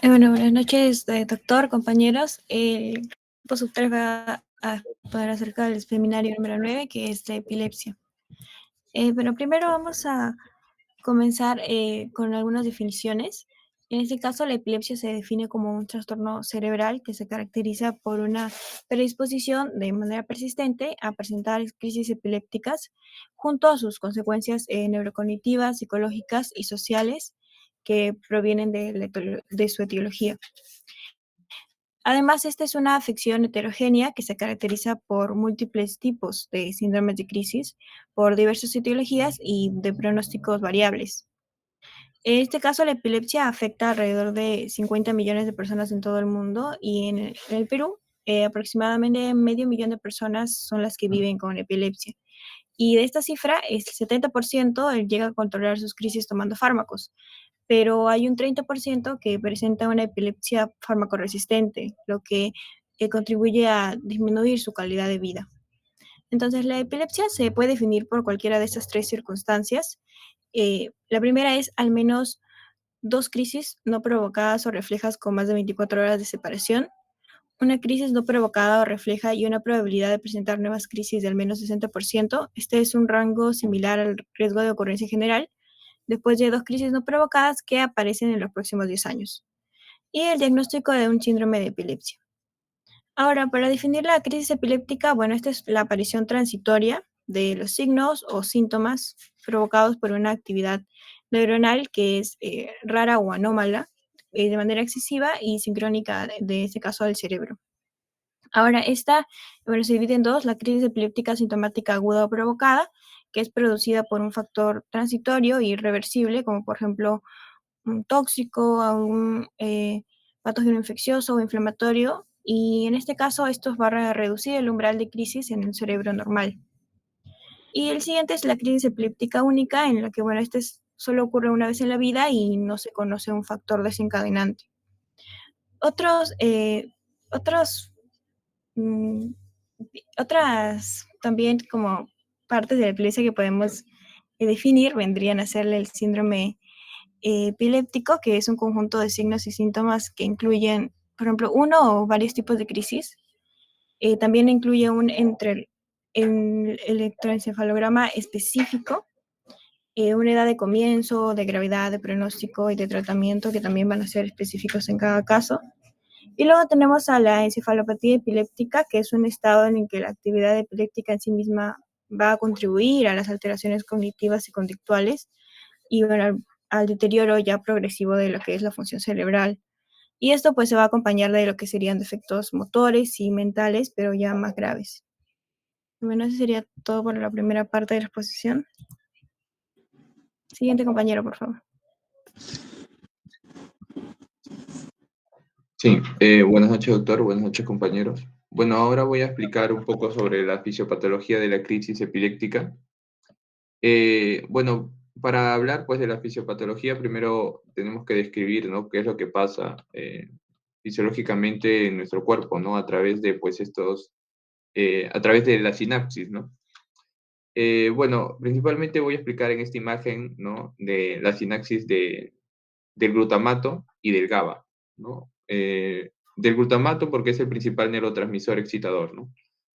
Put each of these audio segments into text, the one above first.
Bueno, buenas noches, doctor, compañeros. El grupo sub 3 va a exponer acerca del seminario número 9, que es la epilepsia. Pero primero vamos a comenzar con algunas definiciones. En este caso, la epilepsia se define como un trastorno cerebral que se caracteriza por una predisposición de manera persistente a presentar crisis epilépticas junto a sus consecuencias neurocognitivas, psicológicas y sociales que provienen de su etiología. Además, esta es una afección heterogénea que se caracteriza por múltiples tipos de síndromes de crisis, por diversas etiologías y de pronósticos variables. En este caso, la epilepsia afecta a alrededor de 50 millones de personas en todo el mundo y en el Perú, aproximadamente medio millón de personas son las que viven con epilepsia. Y de esta cifra, el 70% llega a controlar sus crisis tomando fármacos, pero hay un 30% que presenta una epilepsia farmacoresistente, lo que contribuye a disminuir su calidad de vida. Entonces, la epilepsia se puede definir por cualquiera de estas tres circunstancias. La primera es al menos dos crisis no provocadas o reflejas con más de 24 horas de separación, una crisis no provocada o refleja y una probabilidad de presentar nuevas crisis de al menos 60%. Este es un rango similar al riesgo de ocurrencia general, después de dos crisis no provocadas que aparecen en los próximos 10 años. Y el diagnóstico de un síndrome de epilepsia. Ahora, para definir la crisis epiléptica, bueno, esta es la aparición transitoria de los signos o síntomas provocados por una actividad neuronal que es rara o anómala, de manera excesiva y sincrónica de este caso del cerebro. Ahora, esta, bueno, se divide en dos, la crisis epiléptica sintomática aguda o provocada, que es producida por un factor transitorio e irreversible, como por ejemplo un tóxico, a un patógeno infeccioso o inflamatorio, y en este caso esto va a reducir el umbral de crisis en el cerebro normal. Y el siguiente es la crisis epiléptica única, en la que, bueno, solo ocurre una vez en la vida y no se conoce un factor desencadenante. Otros, otros mm, otras también como partes de la epilepsia que podemos definir vendrían a ser el síndrome epiléptico, que es un conjunto de signos y síntomas que incluyen, por ejemplo, uno o varios tipos de crisis. También incluye el electroencefalograma específico, una edad de comienzo, de gravedad, de pronóstico y de tratamiento que también van a ser específicos en cada caso. Y luego tenemos a la encefalopatía epiléptica, que es un estado en el que la actividad epiléptica en sí misma va a contribuir a las alteraciones cognitivas y conductuales y bueno, al deterioro ya progresivo de lo que es la función cerebral. Y esto pues se va a acompañar de lo que serían defectos motores y mentales, pero ya más graves. Bueno, eso sería todo por la primera parte de la exposición. Siguiente compañero, por favor. Sí, buenas noches, doctor. Buenas noches, compañeros. Bueno, ahora voy a explicar un poco sobre la fisiopatología de la crisis epiléptica. Bueno, para hablar pues de la fisiopatología, primero tenemos que describir, ¿no?, qué es lo que pasa fisiológicamente en nuestro cuerpo, ¿no? A través de pues a través de la sinapsis, ¿no? Bueno, principalmente voy a explicar en esta imagen, ¿no?, de la sinapsis del glutamato y del GABA, ¿no? Del glutamato porque es el principal neurotransmisor excitador, ¿no?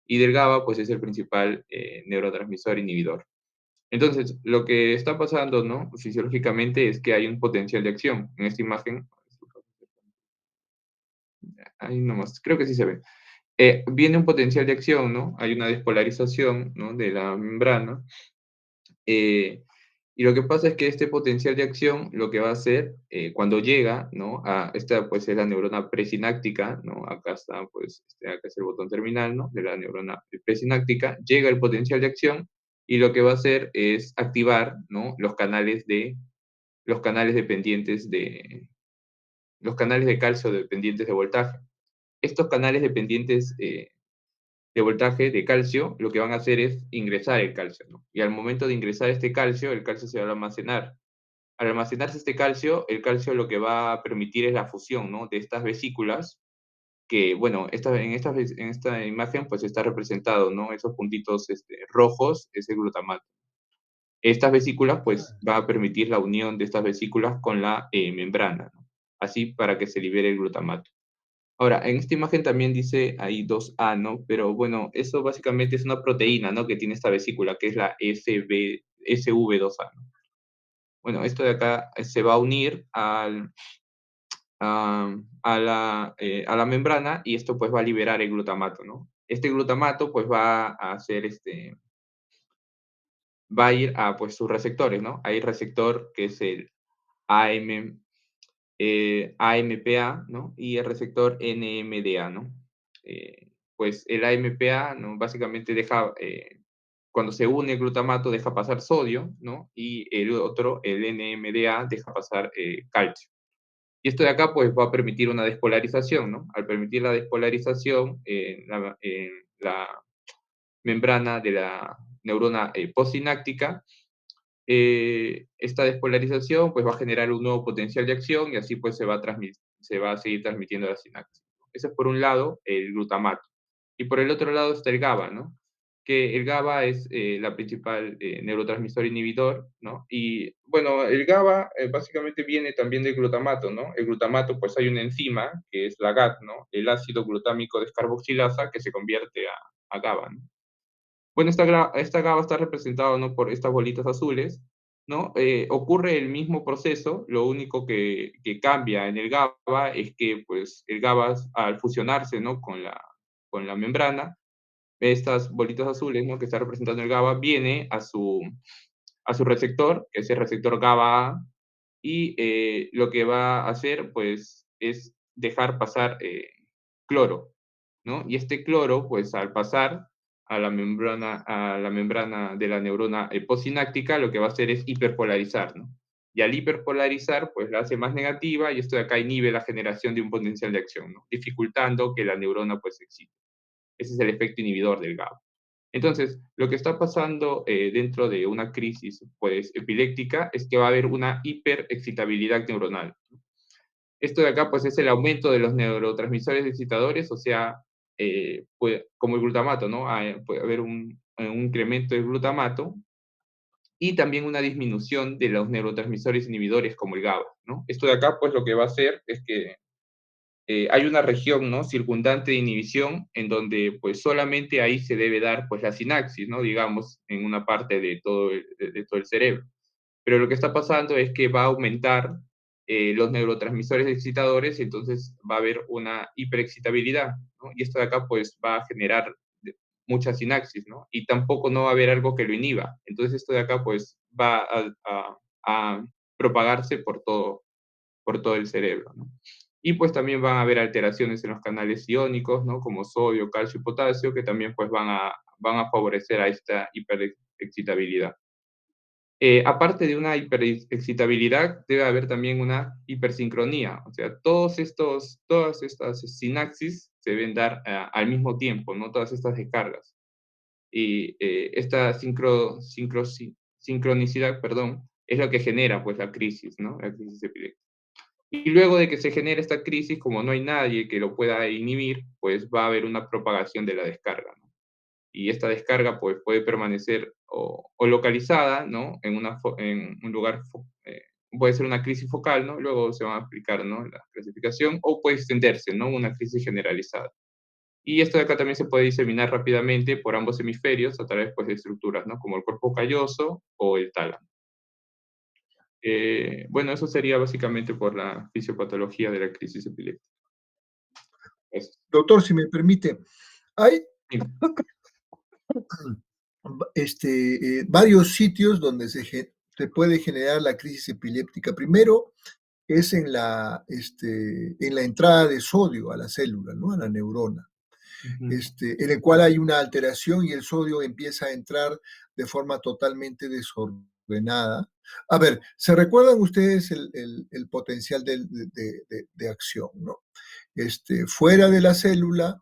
Y del GABA pues es el principal neurotransmisor inhibidor. Entonces, lo que está pasando, ¿no?, fisiológicamente es que hay un potencial de acción. En esta imagen, ahí nomás, creo que sí se ve. Viene un potencial de acción, ¿no? Hay una despolarización, ¿no?, de la membrana. Eh, y lo que pasa es que este potencial de acción lo que va a hacer cuando llega, ¿no?, a esta pues es la neurona presináptica, ¿no? Acá está pues acá es el botón terminal, ¿no?, de la neurona presináptica, llega el potencial de acción y lo que va a hacer es activar, ¿no?, los canales dependientes los canales de calcio dependientes de voltaje. Estos canales dependientes de voltaje de calcio, lo que van a hacer es ingresar el calcio, ¿no? Y al momento de ingresar este calcio, el calcio se va a almacenar. Al almacenarse este calcio, el calcio lo que va a permitir es la fusión, ¿no?, de estas vesículas, que, bueno, en esta imagen pues está representado, ¿no? Esos puntitos rojos es el glutamato. Estas vesículas pues van a permitir la unión de estas vesículas con la membrana, ¿no? así para que se libere el glutamato. Ahora, en esta imagen también dice ahí 2A, ¿no? Pero bueno, eso básicamente es una proteína, ¿no? Que tiene esta vesícula, que es la SV2A, ¿no? Bueno, esto de acá se va a unir a la membrana y esto pues va a liberar el glutamato, ¿no? Este glutamato pues va a hacer va a ir a pues sus receptores, ¿no? Hay receptor que es el AM, AMPA, ¿no? Y el receptor NMDA, ¿no? Pues el AMPA, ¿no? Básicamente deja, cuando se une el glutamato, deja pasar sodio, ¿no? Y el otro, el NMDA, deja pasar calcio. Y esto de acá, pues, va a permitir una despolarización, ¿no? Al permitir la despolarización en la membrana de la neurona postsináptica, esta despolarización pues va a generar un nuevo potencial de acción y así pues se va a seguir transmitiendo la sinapsis. Eso es por un lado el glutamato. Y por el otro lado está el GABA, ¿no? Que el GABA es la principal neurotransmisor inhibidor, ¿no? Y bueno, el GABA básicamente viene también del glutamato, ¿no? El glutamato, pues hay una enzima que es la GAT, ¿no? El ácido glutámico descarboxilasa que se convierte a GABA, ¿no? Bueno, esta GABA está representada, ¿no? Por estas bolitas azules, ¿no? Ocurre el mismo proceso, lo único que cambia en el GABA es que, pues, el GABA al fusionarse, ¿no? Con la membrana, estas bolitas azules, ¿no? Que está representando el GABA, viene a su receptor, que es el receptor GABA-A, y lo que va a hacer, pues, es dejar pasar cloro, ¿no? Y este cloro, pues, al pasar a la membrana de la neurona postsináptica, lo que va a hacer es hiperpolarizar, ¿no? Y al hiperpolarizar, pues, la hace más negativa y esto de acá inhibe la generación de un potencial de acción, ¿no? Dificultando que la neurona, pues, se excite. Ese es el efecto inhibidor del GABA. Entonces, lo que está pasando dentro de una crisis pues, epiléptica es que va a haber una hiperexcitabilidad neuronal. Esto de acá pues, es el aumento de los neurotransmisores excitadores, o sea, como el glutamato, ¿no? Puede haber un incremento del glutamato y también una disminución de los neurotransmisores inhibidores como el GABA, ¿no? Esto de acá pues lo que va a hacer es que hay una región, ¿no? Circundante de inhibición en donde pues solamente ahí se debe dar pues la sinapsis, ¿no? Digamos, en una parte de todo el cerebro. Pero lo que está pasando es que va a aumentar los neurotransmisores excitadores y entonces va a haber una hiperexcitabilidad, ¿no? Y esto de acá pues va a generar mucha sinapsis, ¿no? Y tampoco no va a haber algo que lo inhiba. Entonces esto de acá pues va a propagarse por todo el cerebro, ¿no? Y pues también van a haber alteraciones en los canales iónicos, ¿no? Como sodio, calcio y potasio, que también pues van a favorecer a esta hiperexcitabilidad. Aparte de una hiperexcitabilidad, debe haber también una hipersincronía, o sea, todas estas sinapsis se deben dar al mismo tiempo, ¿no? Todas estas descargas. Y esta sincronicidad, perdón, es lo que genera pues la crisis, ¿no? La crisis epiléptica. Y luego de que se genere esta crisis, como no hay nadie que lo pueda inhibir, pues va a haber una propagación de la descarga, ¿no? Y esta descarga pues, puede permanecer o localizada, ¿no? En un lugar, puede ser una crisis focal, ¿no? Luego se va a explicar, ¿no? La clasificación, o puede extenderse, ¿no? Una crisis generalizada. Y esto de acá también se puede diseminar rápidamente por ambos hemisferios a través pues, de estructuras, ¿no? Como el cuerpo calloso o el tálamo. Bueno, eso sería básicamente por la fisiopatología de la crisis epiléptica. Eso. Doctor, si me permite, hay Sí. varios sitios donde se puede generar la crisis epiléptica. Primero es en la entrada de sodio a la célula, ¿no? A la neurona. Ujú. En el cual hay una alteración y el sodio empieza a entrar de forma totalmente desordenada. A ver, ¿se recuerdan ustedes el potencial de acción, ¿no? Fuera de la célula,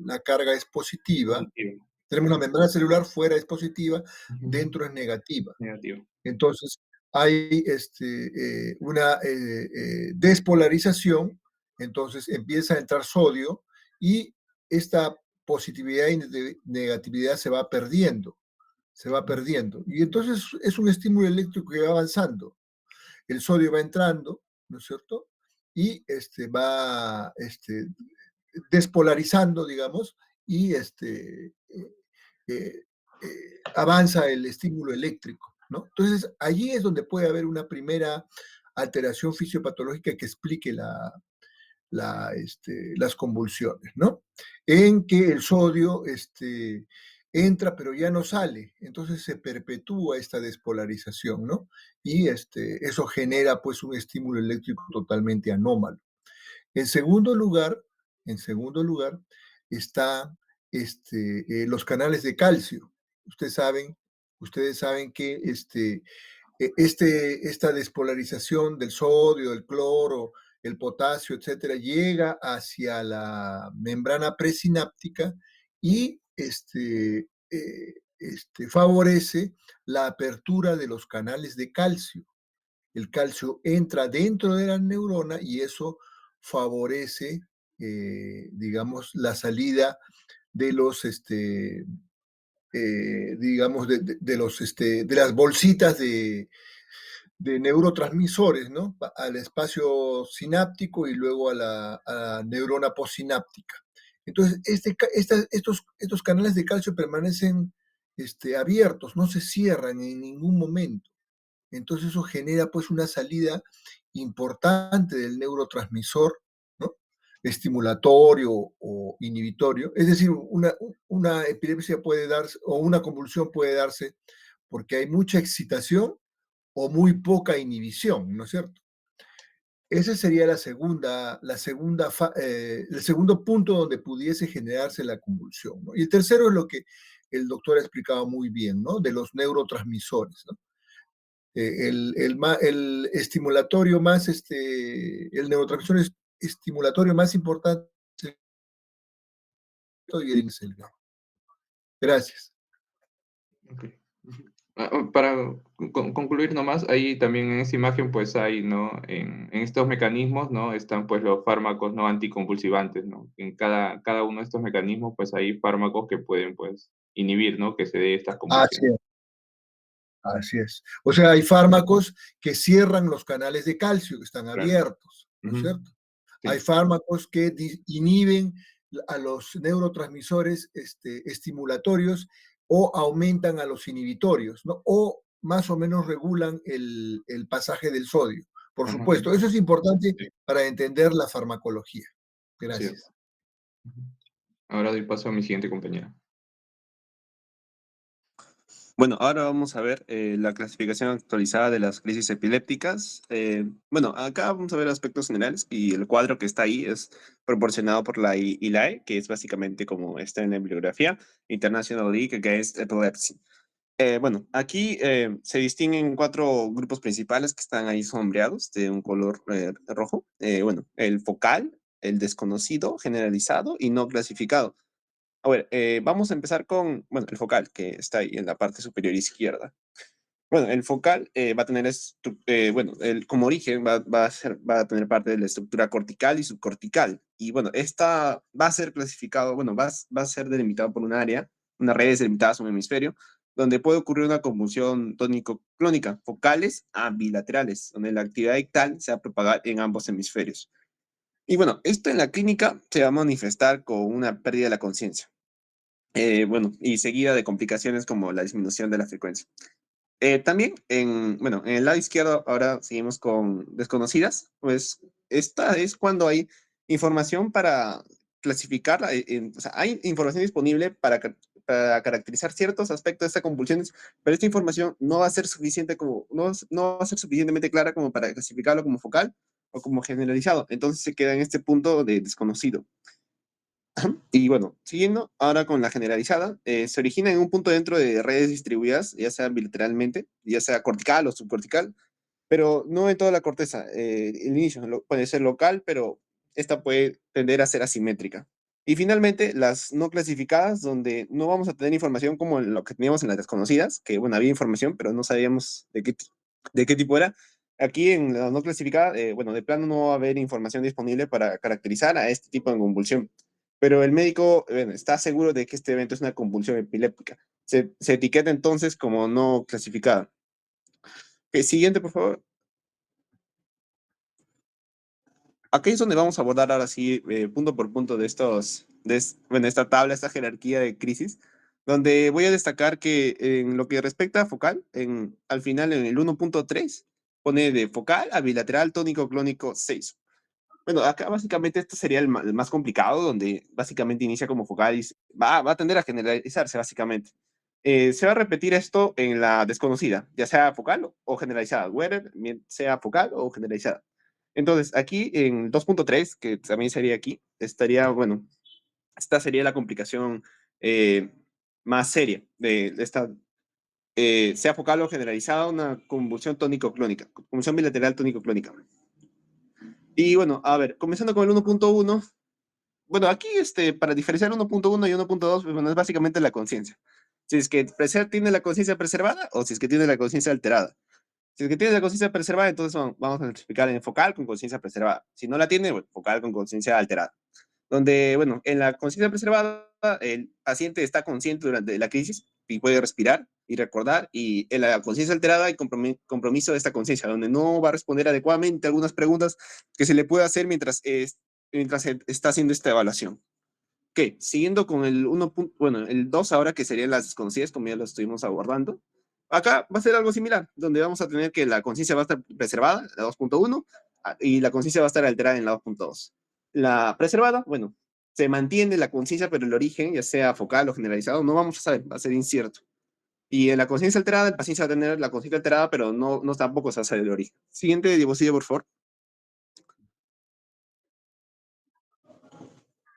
la carga es positiva. Positivo. Tenemos una membrana celular, fuera es positiva, Ujú. dentro es negativa. Negativo. Entonces, hay una despolarización, entonces empieza a entrar sodio y esta positividad y negatividad se va perdiendo, se va perdiendo. Y entonces es un estímulo eléctrico que va avanzando. El sodio va entrando, ¿no es cierto? Y va despolarizando, digamos, y avanza el estímulo eléctrico, ¿no? Entonces, allí es donde puede haber una primera alteración fisiopatológica que explique las convulsiones, ¿no? En que el sodio entra pero ya no sale, entonces se perpetúa esta despolarización, ¿no? Y eso genera pues un estímulo eléctrico totalmente anómalo. En segundo lugar, en segundo lugar está los canales de calcio. Ustedes saben que esta despolarización del sodio, del cloro, el potasio, etcétera, llega hacia la membrana presináptica y favorece la apertura de los canales de calcio. El calcio entra dentro de la neurona y eso favorece, digamos, la salida de los, digamos, de las bolsitas de neurotransmisores, ¿no? Al espacio sináptico y luego a la neurona postsináptica. Entonces, estos canales de calcio permanecen abiertos, no se cierran en ningún momento. Entonces eso genera pues una salida importante del neurotransmisor, ¿no? Estimulatorio o inhibitorio. Es decir, una epilepsia puede darse o una convulsión puede darse porque hay mucha excitación o muy poca inhibición, ¿no es cierto? Ese sería el segundo punto donde pudiese generarse la convulsión, ¿no? Y el tercero es lo que el doctor ha explicado muy bien, ¿no? De los neurotransmisores, ¿no? El estimulatorio más, el neurotransmisor estimulatorio más importante es el GABA. Gracias. Okay. Para concluir nomás, ahí también en esa imagen pues hay, ¿no? En estos mecanismos, ¿no? Están pues los fármacos no anticonvulsivantes, ¿no? En cada uno de estos mecanismos pues hay fármacos que pueden pues inhibir, ¿no? Que se dé estas Así convulsiones. es, así es. O sea, hay fármacos que cierran los canales de calcio que están Claro. abiertos, ¿no es cierto? Hay Sí. fármacos que inhiben a los neurotransmisores estimulatorios o aumentan a los inhibitorios, ¿no? O más o menos regulan el pasaje del sodio. Por Ajá. supuesto, eso es importante Sí, para entender la farmacología. cierto. Gracias. Ujú. Ahora doy paso a mi siguiente compañera. Bueno, ahora vamos a ver la clasificación actualizada de las crisis epilépticas. Bueno, acá vamos a ver aspectos generales y el cuadro que está ahí es proporcionado por la ILAE, que es básicamente como está en la bibliografía, International League Against Epilepsy. Bueno, aquí se distinguen cuatro grupos principales que están ahí sombreados de un color rojo. Bueno, el focal, el desconocido, generalizado y no clasificado. A ver, vamos a empezar con, bueno, el focal, que está ahí en la parte superior izquierda. Bueno, el focal va a tener, bueno, como origen va a tener parte de la estructura cortical y subcortical. Y bueno, esta va a ser clasificado, bueno, va a ser delimitado por un área, una red delimitada sobre un hemisferio, donde puede ocurrir una convulsión tónico-clónica, focales a bilaterales, donde la actividad ictal se va a propagar en ambos hemisferios. Y bueno, esto en la clínica se va a manifestar con una pérdida de la conciencia. Bueno, y seguida de complicaciones como la disminución de la frecuencia. También, bueno, en el lado izquierdo ahora seguimos con desconocidas, pues esta es cuando hay información para clasificarla, o sea, hay información disponible para caracterizar ciertos aspectos de estas convulsiones, pero esta información no va a ser suficiente no va a ser suficientemente clara como para clasificarlo como focal o como generalizado, entonces se queda en este punto de desconocido. Y bueno, siguiendo ahora con la generalizada, se origina en un punto dentro de redes distribuidas, ya sea bilateralmente, ya sea cortical o subcortical, pero no en toda la corteza. El inicio puede ser local, pero esta puede tender a ser asimétrica. Y finalmente, las no clasificadas, donde no vamos a tener información como lo que teníamos en las desconocidas, que bueno, había información, pero no sabíamos de qué tipo era. Aquí en la no clasificada, bueno, de plano no va a haber información disponible para caracterizar a este tipo de convulsión. Pero el médico, bueno, está seguro de que este evento es una convulsión epiléptica. Se etiqueta entonces como no clasificada. Siguiente, por favor. aquí es donde vamos a abordar ahora sí, punto por punto de bueno, esta tabla, esta jerarquía de crisis, donde voy a destacar que en lo que respecta a focal, al final en el 1.3 pone de focal a bilateral tónico clónico 6. Bueno, acá básicamente esto sería el más complicado, donde básicamente inicia como focal y va a tender a generalizarse básicamente. Se va a repetir esto en la desconocida, ya sea focal o generalizada, whether sea focal o generalizada. Entonces, aquí en 2.3, que también sería aquí, estaría, bueno, esta sería la complicación eh, más seria de esta, sea focal o generalizada, una convulsión tónico-clónica, convulsión bilateral tónico-clónica. Y bueno, a ver, comenzando con el 1.1, bueno, aquí para diferenciar 1.1 y 1.2, pues, bueno, es básicamente la conciencia. Si es que tiene la conciencia preservada o si es que tiene la conciencia alterada. Si es que tiene la conciencia preservada, entonces vamos a explicar en focal con conciencia preservada. Si no la tiene, bueno, focal con conciencia alterada. Donde, bueno, en la conciencia preservada, el paciente está consciente durante la crisis y puede respirar y recordar, y en la conciencia alterada hay compromiso de esta conciencia, donde no va a responder adecuadamente a algunas preguntas que se le puede hacer mientras está haciendo esta evaluación. Ok, siguiendo con el 1. Bueno, el 2 ahora, que serían las desconocidas, como ya lo estuvimos abordando. Acá va a ser algo similar, donde vamos a tener que la conciencia va a estar preservada, la 2.1, y la conciencia va a estar alterada en la 2.2. La preservada, bueno, se mantiene la conciencia, pero el origen, ya sea focal o generalizado, no vamos a saber, va a ser incierto. Y en la conciencia alterada, el paciente va a tener la conciencia alterada, pero no tampoco se va a saber el origen. Siguiente diapositiva, por favor.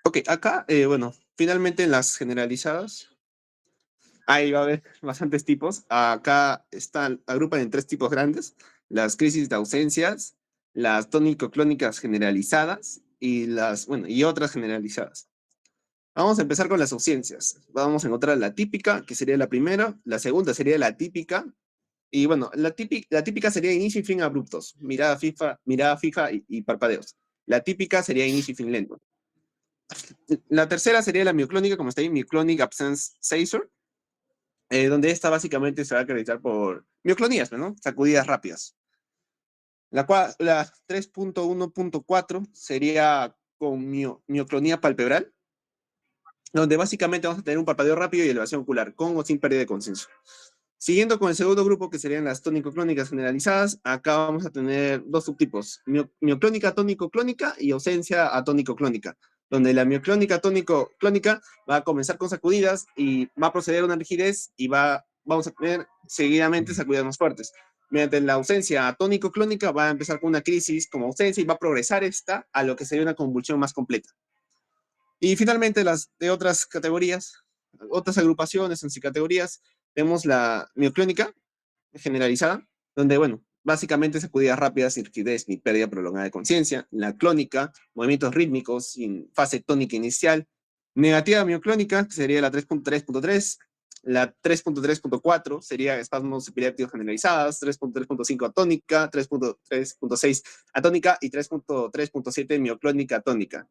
Ok, acá, bueno, finalmente en las generalizadas, ahí va a haber bastantes tipos. Acá agrupan en 3 tipos grandes: las crisis de ausencias, las tónico-clónicas generalizadas bueno, y otras generalizadas. Vamos a empezar con las ausencias. Vamos a encontrar la típica, que sería la primera. La segunda sería la típica. Y bueno, la típica sería inicio y fin abruptos, mirada fija y parpadeos. La típica sería inicio y fin lento. La tercera sería la mioclónica, como está ahí, myoclonic absence seizure, donde esta básicamente se va a acreditar por mioclonías, ¿no? Sacudidas rápidas. La 3.1.4 sería con mioclonía palpebral, donde básicamente vamos a tener un parpadeo rápido y elevación ocular, con o sin pérdida de conciencia. Siguiendo con el segundo grupo, que serían las tónico-clónicas generalizadas, acá vamos a tener 2 subtipos: mioclónica tónico-clónica y ausencia atónico-clónica, donde la mioclónica tónico-clónica va a comenzar con sacudidas y va a proceder a una rigidez y vamos a tener seguidamente sacudidas más fuertes. Mediante la ausencia atónico-clónica va a empezar con una crisis como ausencia y va a progresar esta a lo que sería una convulsión más completa. Y finalmente, las de otras categorías, otras agrupaciones en sí categorías, tenemos la mioclónica generalizada, donde, bueno, básicamente sacudidas rápidas sin rigidez ni pérdida prolongada de conciencia. La clónica, movimientos rítmicos sin fase tónica inicial. Negativa mioclónica, que sería la 3.3.3. La 3.3.4 sería espasmos epilépticos generalizadas. 3.3.5 atónica, 3.3.6 atónica y 3.3.7 mioclónica atónica.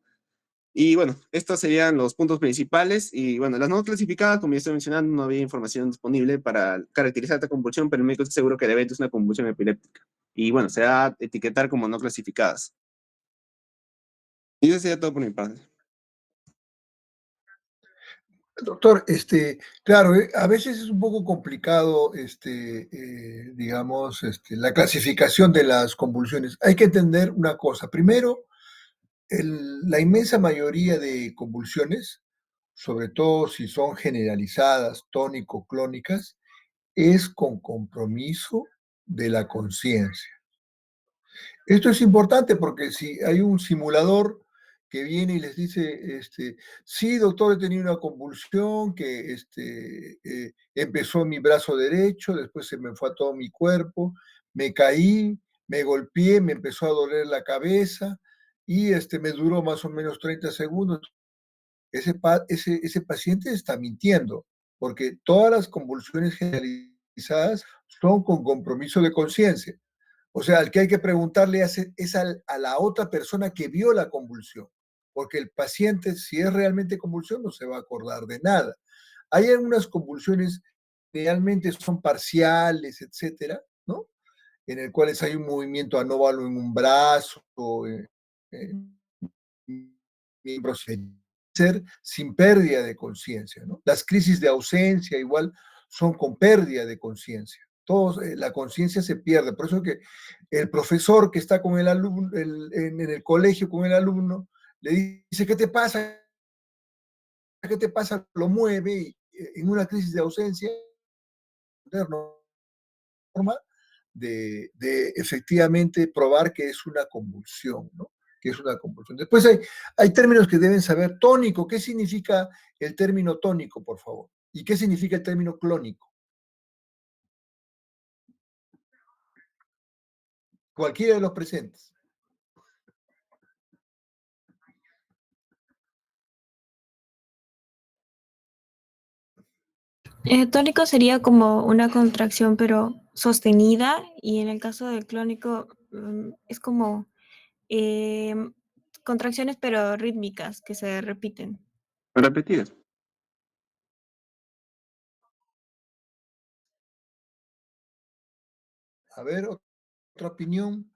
Y bueno, estos serían los puntos principales. Y bueno, las no clasificadas, como ya estoy mencionando, no había información disponible para caracterizar esta convulsión, pero el médico está seguro que el evento es una convulsión epiléptica. Y bueno, se va a etiquetar como no clasificadas. Y eso sería todo por mi parte. Doctor, claro, a veces es un poco complicado, digamos, la clasificación de las convulsiones. Hay que entender una cosa. Primero, la inmensa mayoría de convulsiones, sobre todo si son generalizadas, tónico-clónicas, es con compromiso de la conciencia. Esto es importante porque si hay un simulador que viene y les dice, sí, doctor, he tenido una convulsión que empezó en mi brazo derecho, después se me fue a todo mi cuerpo, me caí, me golpeé, me empezó a doler la cabeza y me duró más o menos 30 segundos. Ese paciente está mintiendo, porque todas las convulsiones generalizadas son con compromiso de conciencia. O sea, al que hay que preguntarle es a la otra persona que vio la convulsión, porque el paciente, si es realmente convulsión, no se va a acordar de nada. Hay algunas convulsiones que realmente son parciales, etcétera, ¿no? En el cual hay un movimiento anómalo en un brazo, miembros ser sin pérdida de conciencia, ¿no? Las crisis de ausencia igual son con pérdida de conciencia. Todos, la conciencia se pierde. Por eso que el profesor que está con el alumno, en el colegio con el alumno, le dice, ¿qué te pasa? ¿Qué te pasa? Lo mueve y en una crisis de ausencia, forma de efectivamente probar que es una convulsión, ¿no? Que es una convulsión. Después hay términos que deben saber. Tónico, ¿qué significa el término tónico, por favor? ¿Y qué significa el término clónico? Cualquiera de los presentes. Tónico sería como una contracción, pero sostenida, y en el caso del clónico es como em, contracciones, pero rítmicas, que se repiten. Repetidas. A ver, otra opinión.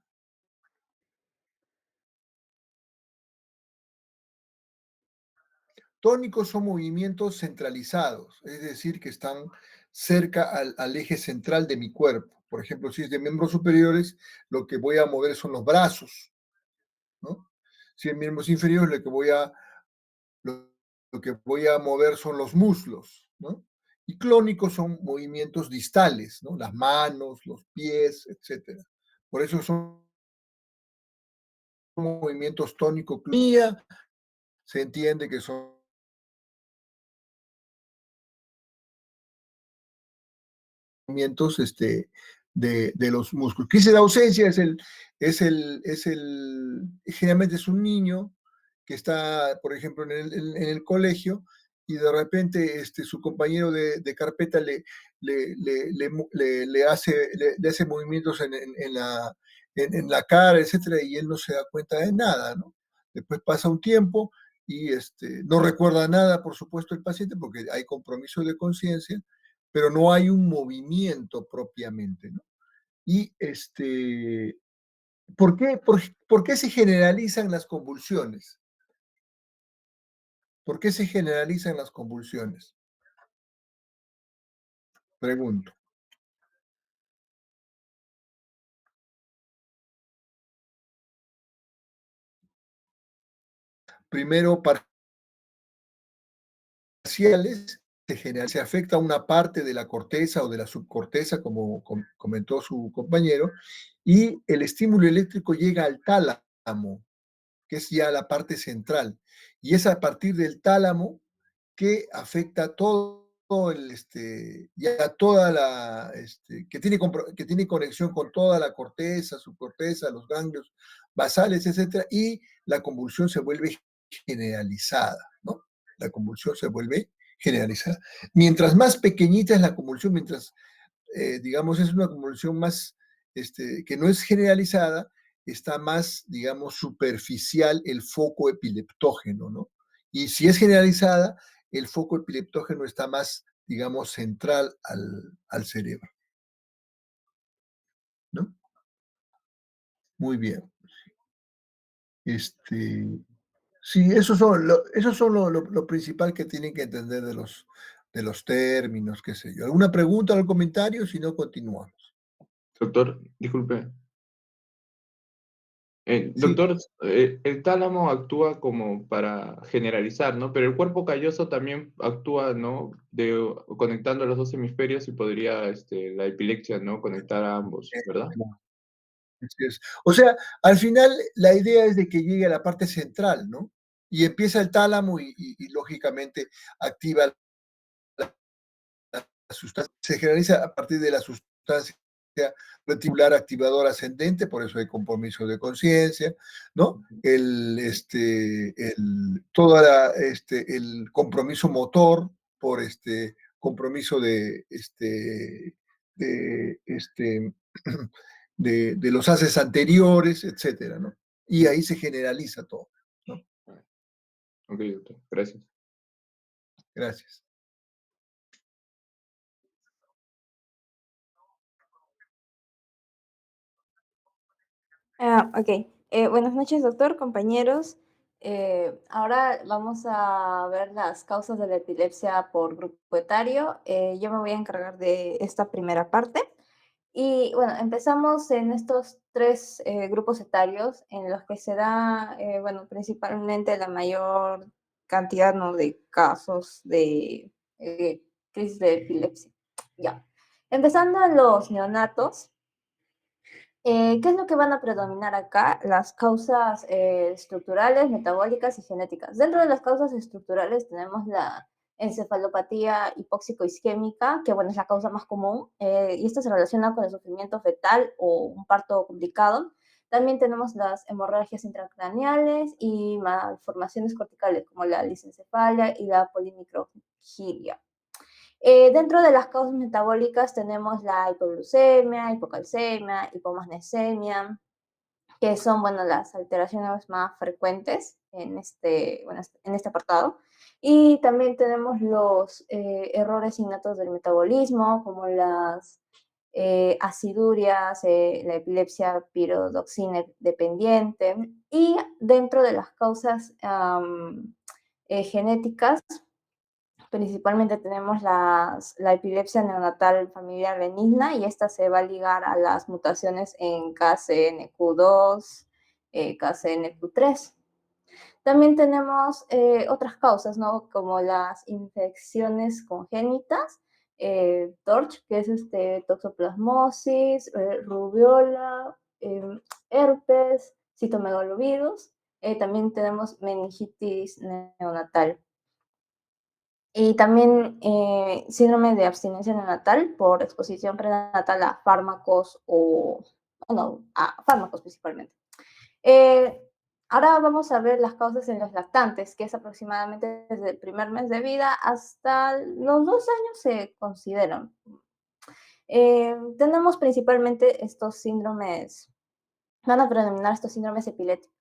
Tónicos son movimientos centralizados, es decir, que están cerca al eje central de mi cuerpo. Por ejemplo, si es de miembros superiores, lo que voy a mover son los brazos, ¿no? Si en miembros inferiores, lo que voy a mover son los muslos, ¿no? Y clónicos son movimientos distales, ¿no? Las manos, los pies, etcétera. Por eso son movimientos tónico-clónicos. Se entiende que son movimientos de los músculos. Crisis de ausencia generalmente es un niño que está, por ejemplo, en el colegio y de repente su compañero de carpeta le hace movimientos en la cara, etcétera, y él no se da cuenta de nada, ¿no? Después pasa un tiempo y no recuerda nada, por supuesto, el paciente, porque hay compromiso de conciencia, pero no hay un movimiento propiamente, ¿no? Y ¿por qué se generalizan las convulsiones? ¿Por qué se generalizan las convulsiones? Pregunto. Primero, parciales, se afecta a una parte de la corteza o de la subcorteza, como comentó su compañero, y el estímulo eléctrico llega al tálamo, que es ya la parte central. Y es a partir del tálamo que afecta todo ya toda que tiene conexión con toda la corteza, subcorteza, los ganglios basales, etcétera, y la convulsión se vuelve generalizada, ¿no? La convulsión se vuelve generalizada. Mientras más pequeñita es la convulsión, digamos, es una convulsión más, que no es generalizada, está más, digamos, superficial el foco epileptógeno, ¿no? Y si es generalizada, el foco epileptógeno está más, digamos, central al cerebro, ¿no? Muy bien. Sí, eso son lo principal que tienen que entender de los términos, qué sé yo. ¿Alguna pregunta o algún comentario? Si no, continuamos. Doctor, disculpe. Sí, Doctor, el tálamo actúa como para generalizar, ¿no? Pero el cuerpo calloso también actúa, ¿no? Conectando los dos hemisferios y podría, la epilepsia, ¿no? Conectar a ambos, ¿verdad? así es. O sea, al final la idea es de que llegue a la parte central, ¿no? Y empieza el tálamo y lógicamente activa la sustancia, se generaliza a partir de la sustancia reticular activadora ascendente, por eso hay compromiso de conciencia, ¿no? El compromiso motor por compromiso de, este, de los haces anteriores, etcétera, ¿no? Y ahí se generaliza todo, ¿no? Ok, doctor, gracias. Gracias. Ok. Buenas noches, doctor, compañeros. Ahora vamos a ver las causas de la epilepsia por grupo etario. Yo me voy a encargar de esta primera parte. Y bueno, empezamos en estos tres grupos etarios en los que se da, bueno, principalmente la mayor cantidad, ¿no?, de casos de crisis de epilepsia. Ya. Empezando en los neonatos. ¿Qué es lo que van a predominar acá? Las causas estructurales, metabólicas y genéticas. Dentro de las causas estructurales tenemos la encefalopatía hipóxico-isquémica, que bueno, es la causa más común, y esta se relaciona con el sufrimiento fetal o un parto complicado. También tenemos las hemorragias intracraneales y malformaciones corticales, como la lisencefalia y la polimicrogiria. Dentro de las causas metabólicas tenemos la hipoglucemia, hipocalcemia, hipomagnesemia, que son, bueno, las alteraciones más frecuentes en este apartado. Y también tenemos los errores innatos del metabolismo, como las acidurias, la epilepsia piridoxina dependiente. Y dentro de las causas genéticas, principalmente tenemos la epilepsia neonatal familiar benigna, y esta se va a ligar a las mutaciones en KCNQ2, KCNQ3. También tenemos otras causas, ¿no?, como las infecciones congénitas, TORCH, que es toxoplasmosis, rubiola, herpes, citomegalovirus. También tenemos meningitis neonatal. Y también síndrome de abstinencia neonatal por exposición prenatal a fármacos bueno, a fármacos principalmente. Ahora vamos a ver las causas en los lactantes, que es aproximadamente desde el primer mes de vida hasta los 2 años se consideran. Tenemos principalmente estos síndromes. Van a predominar estos síndromes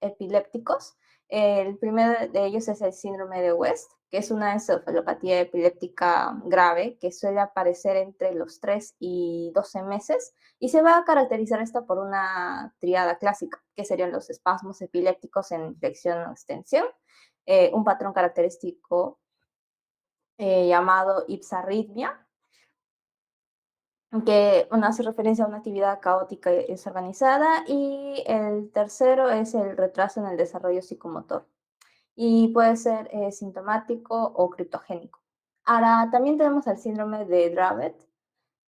epilépticos. El primero de ellos es el síndrome de West, que es una encefalopatía epiléptica grave que suele aparecer entre los 3 y 12 meses, y se va a caracterizar esta por una triada clásica, que serían los espasmos epilépticos en flexión o extensión, un patrón característico llamado ipsarritmia, que hace referencia a una actividad caótica y desorganizada, y el tercero es el retraso en el desarrollo psicomotor, y puede ser sintomático o criptogénico. Ahora, también tenemos el síndrome de Dravet,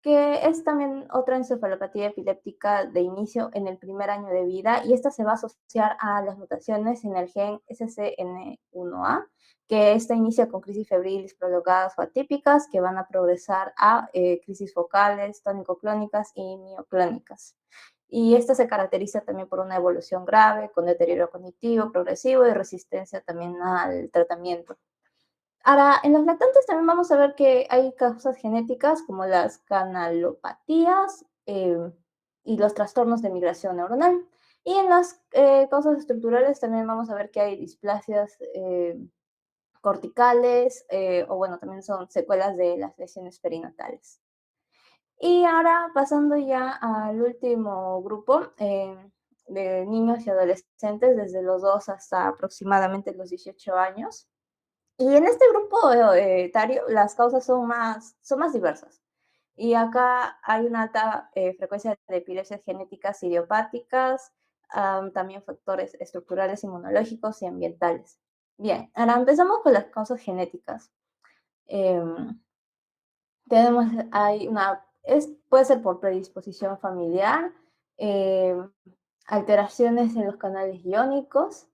que es también otra encefalopatía epiléptica de inicio en el primer año de vida, y esta se va a asociar a las mutaciones en el gen SCN1A, que esta inicia con crisis febriles prolongadas o atípicas que van a progresar a crisis focales, tónico-clónicas y mioclónicas. Y esta se caracteriza también por una evolución grave, con deterioro cognitivo progresivo y resistencia también al tratamiento. Ahora, en los lactantes también vamos a ver que hay causas genéticas como las canalopatías y los trastornos de migración neuronal. Y en las causas estructurales también vamos a ver que hay displasias corticales, o bueno, también son secuelas de las lesiones perinatales. Y ahora pasando ya al último grupo de niños y adolescentes desde los 2 hasta aproximadamente los 18 años. Y en este grupo etario las causas son más diversas. Y acá hay una alta frecuencia de epilepsias genéticas idiopáticas, también factores estructurales, inmunológicos y ambientales. Bien, ahora empezamos con las causas genéticas. Em, tenemos, puede ser por predisposición familiar, em, alteraciones en los canales iónicos.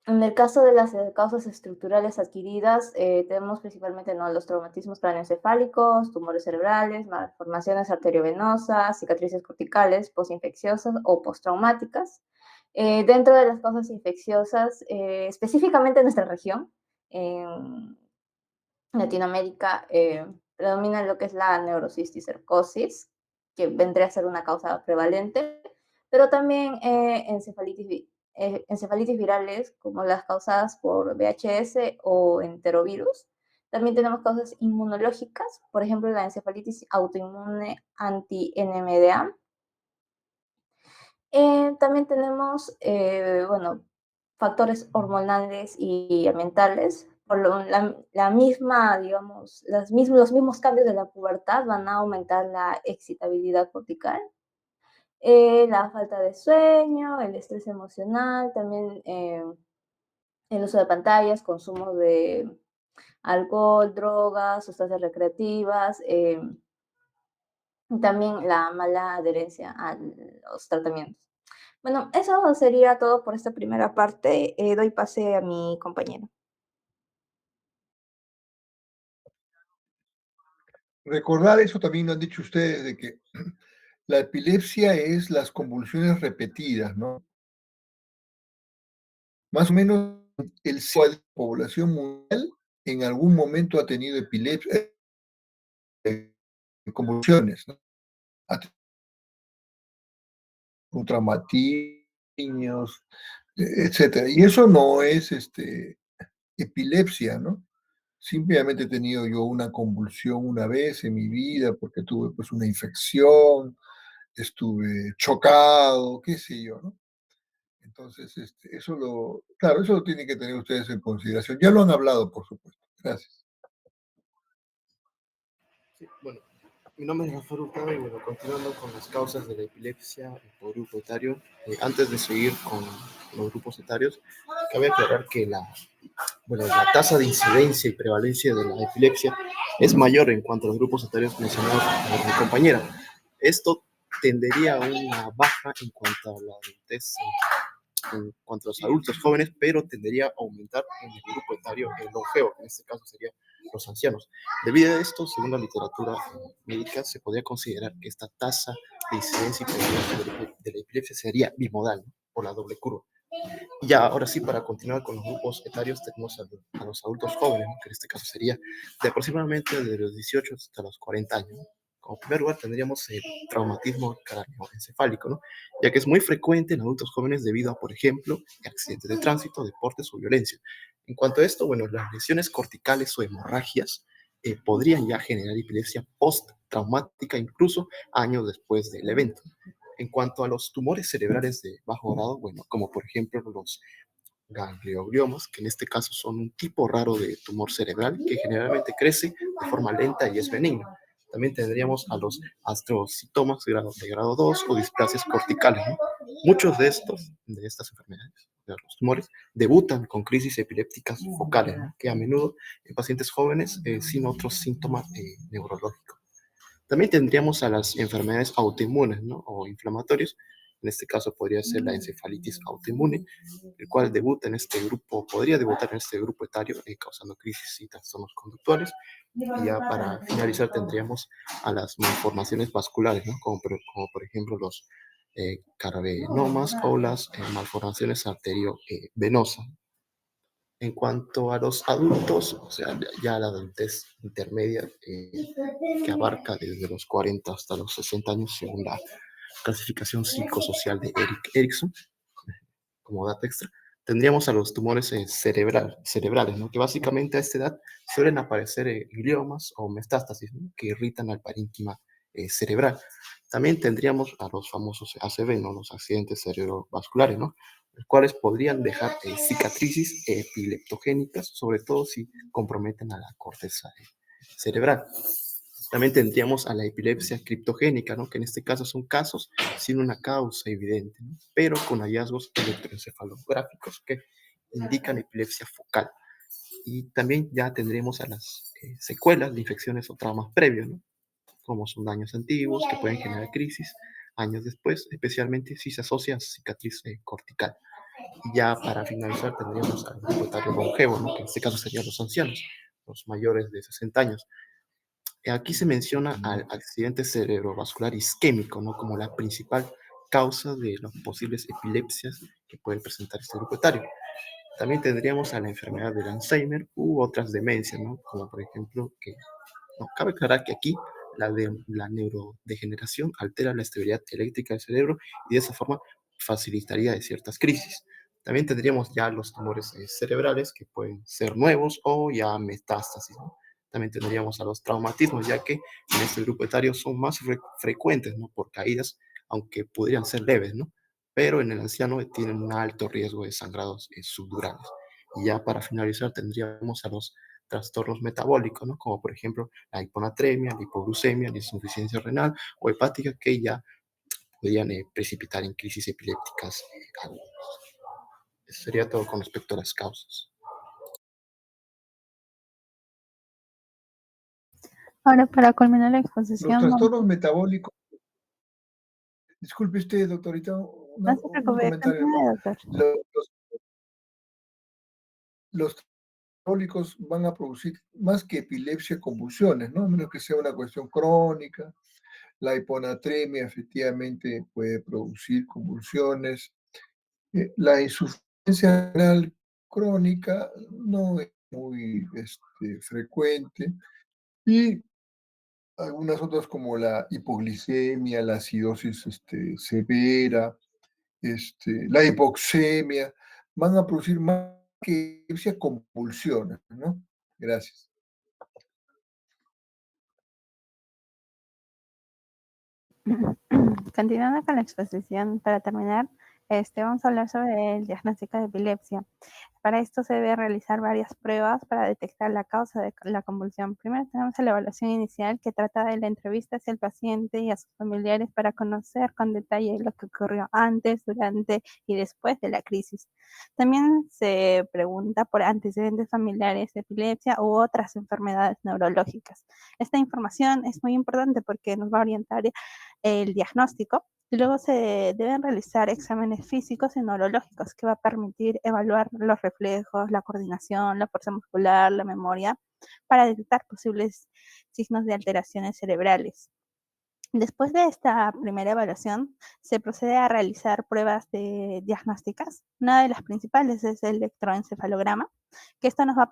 En el caso de las causas estructurales adquiridas, tenemos principalmente, ¿no?, los traumatismos craneoencefálicos, tumores cerebrales, malformaciones arteriovenosas, cicatrices corticales postinfecciosas o postraumáticas. Dentro de las causas infecciosas, específicamente en nuestra región, en Latinoamérica, predomina lo que es la neurocisticercosis, que vendría a ser una causa prevalente, pero también encefalitis virales, como las causadas por VHS o enterovirus. También tenemos causas inmunológicas, por ejemplo, la encefalitis autoinmune anti-NMDA. También tenemos, bueno, factores hormonales y ambientales. La misma, digamos, los mismos cambios de la pubertad van a aumentar la excitabilidad cortical, la falta de sueño, el estrés emocional, también el uso de pantallas, consumo de alcohol, drogas, sustancias recreativas, también la mala adherencia a los tratamientos. Bueno, eso sería todo por esta primera parte. Doy pase a mi compañero. Recordar eso también lo han dicho ustedes, de que la epilepsia es las convulsiones repetidas, ¿no? Más o menos el 5% de la población mundial en algún momento ha tenido epilepsia, convulsiones, ¿no? Un traumatismos, etcétera. Y eso no es epilepsia, ¿no? Simplemente he tenido yo una convulsión una vez en mi vida porque tuve pues una infección, estuve chocado, qué sé yo, ¿no? Entonces, claro, eso lo tienen que tener ustedes en consideración. Ya lo han hablado, por supuesto. Gracias. Sí, bueno, mi nombre es Rafael Hurtado y bueno, continuando con las causas de la epilepsia por grupo etario, antes de seguir con los grupos etarios, cabe aclarar que la tasa de incidencia y prevalencia de la epilepsia es mayor en cuanto a los grupos etarios mencionados por mi compañera. Esto tendería a una baja en cuanto a la adultez, en cuanto a los adultos jóvenes, pero tendería a aumentar en el grupo etario longevo, que en este caso serían los ancianos. Debido a esto, según la literatura médica, se podría considerar que esta tasa de incidencia y prevalencia de la epilepsia sería bimodal, ¿no? Por la doble curva. Y ya, ahora sí, para continuar con los grupos etarios, tenemos a los adultos jóvenes, ¿no? Que en este caso sería de aproximadamente de los 18 hasta los 40 años, ¿no? Como primer lugar tendríamos el traumatismo craneoencefálico, ¿no? Ya que es muy frecuente en adultos jóvenes debido a, por ejemplo, accidentes de tránsito, deportes o violencia. En cuanto a esto, bueno, las lesiones corticales o hemorragias podrían ya generar epilepsia post-traumática incluso años después del evento. En cuanto a los tumores cerebrales de bajo grado, bueno, como por ejemplo los gangliogliomas, que en este caso son un tipo raro de tumor cerebral que generalmente crece de forma lenta y es benigno. También tendríamos a los astrocitomas de grado 2 o displasias corticales, ¿no? Muchos de estas enfermedades, de los tumores, debutan con crisis epilépticas focales, ¿no? Que a menudo en pacientes jóvenes sin otros síntomas neurológicos. También tendríamos a las enfermedades autoinmunes, ¿no? O inflamatorias. En este caso podría ser la encefalitis autoinmune, el cual podría debutar en este grupo etario, causando crisis y trastornos conductuales. Y ya para finalizar tendríamos a las malformaciones vasculares, ¿no? Como por ejemplo los caravenomas o las malformaciones arteriovenosas. En cuanto a los adultos, o sea, ya la adultez intermedia, que abarca desde los 40 hasta los 60 años, según la clasificación psicosocial de Erik Erikson, como dato extra, tendríamos a los tumores cerebrales, ¿no? Que básicamente a esta edad suelen aparecer gliomas o metástasis, ¿no? Que irritan al parénquima cerebral. También tendríamos a los famosos ACV, ¿no? Los accidentes cerebrovasculares, ¿no? Los cuales podrían dejar cicatrices epileptogénicas, sobre todo si comprometen a la corteza cerebral. También tendríamos a la epilepsia criptogénica, ¿no? Que en este caso son casos sin una causa evidente, ¿no? Pero con hallazgos electroencefalográficos que indican epilepsia focal. Y también ya tendremos a las secuelas de infecciones o traumas previos, ¿no? Como son daños antiguos que pueden generar crisis años después, especialmente si se asocia a cicatriz cortical. Y ya para finalizar tendríamos al grupo etario longevo, ¿no? Que en este caso serían los ancianos, los mayores de 60 años. Aquí se menciona al accidente cerebrovascular isquémico, ¿no? Como la principal causa de las posibles epilepsias que puede presentar este grupo etario. También tendríamos a la enfermedad del Alzheimer u otras demencias, ¿no? Como por ejemplo, no, cabe aclarar que aquí la neurodegeneración altera la estabilidad eléctrica del cerebro y de esa forma facilitaría de ciertas crisis. También tendríamos ya los tumores cerebrales que pueden ser nuevos o ya metástasis, ¿no? También tendríamos a los traumatismos, ya que en este grupo etario son más frecuentes, ¿no? Por caídas, aunque podrían ser leves, ¿no? pero en el anciano tienen un alto riesgo de sangrados subdurales. Y ya para finalizar tendríamos a los trastornos metabólicos, ¿no? Como por ejemplo la hiponatremia, la hipoglucemia, la insuficiencia renal o hepática, que ya podrían precipitar en crisis epilépticas agudas. Eso sería todo con respecto a las causas. Ahora, para culminar la Los exposición, trastornos metabólicos, disculpe usted, doctorita, no se un preocupe, comentario, continúe, ¿no? doctor. Los metabólicos van a producir más que epilepsia, convulsiones, ¿no? A menos que sea una cuestión crónica. La hiponatremia efectivamente puede producir convulsiones. La insuficiencia renal crónica no es muy frecuente. Y algunas otras como la hipoglicemia, la acidosis severa, la hipoxemia, van a producir más que epilepsia, convulsiones, ¿no? Gracias. Continuando con la exposición, para terminar, vamos a hablar sobre el diagnóstico de epilepsia. Para esto se debe realizar varias pruebas para detectar la causa de la convulsión. Primero tenemos la evaluación inicial, que trata de la entrevista hacia el paciente y a sus familiares para conocer con detalle lo que ocurrió antes, durante y después de la crisis. También se pregunta por antecedentes familiares de epilepsia u otras enfermedades neurológicas. Esta información es muy importante porque nos va a orientar el diagnóstico. Y luego se deben realizar exámenes físicos y neurológicos que va a permitir evaluar los reflejos, la coordinación, la fuerza muscular, la memoria, para detectar posibles signos de alteraciones cerebrales. Después de esta primera evaluación, se procede a realizar pruebas diagnósticas. Una de las principales es el electroencefalograma, que esto nos va a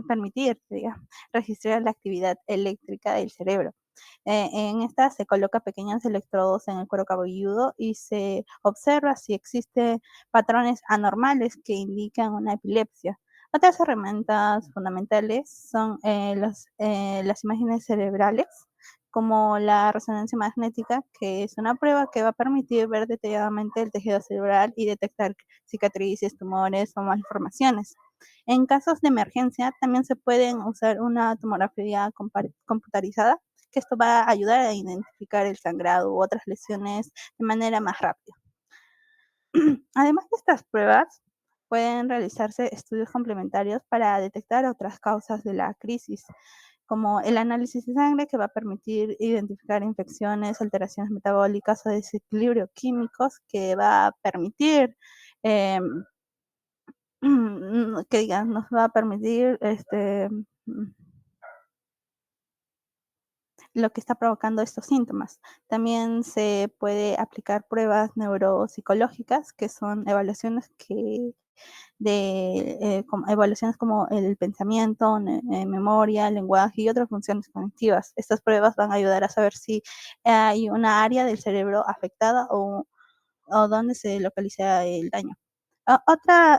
permitir registrar la actividad eléctrica del cerebro. En esta se coloca pequeños electrodos en el cuero cabelludo y se observa si existen patrones anormales que indican una epilepsia. Otras herramientas fundamentales son las imágenes cerebrales, como la resonancia magnética, que es una prueba que va a permitir ver detalladamente el tejido cerebral y detectar cicatrices, tumores o malformaciones. En casos de emergencia, también se pueden usar una tomografía computarizada, que esto va a ayudar a identificar el sangrado u otras lesiones de manera más rápida. Además de estas pruebas, pueden realizarse estudios complementarios para detectar otras causas de la crisis, como el análisis de sangre, que va a permitir identificar infecciones, alteraciones metabólicas o desequilibrios químicos, que va a permitir nos va a permitir lo que está provocando estos síntomas. También se puede aplicar pruebas neuropsicológicas, que son evaluaciones evaluaciones como el pensamiento, memoria, lenguaje y otras funciones cognitivas. Estas pruebas van a ayudar a saber si hay una área del cerebro afectada o dónde se localiza el daño.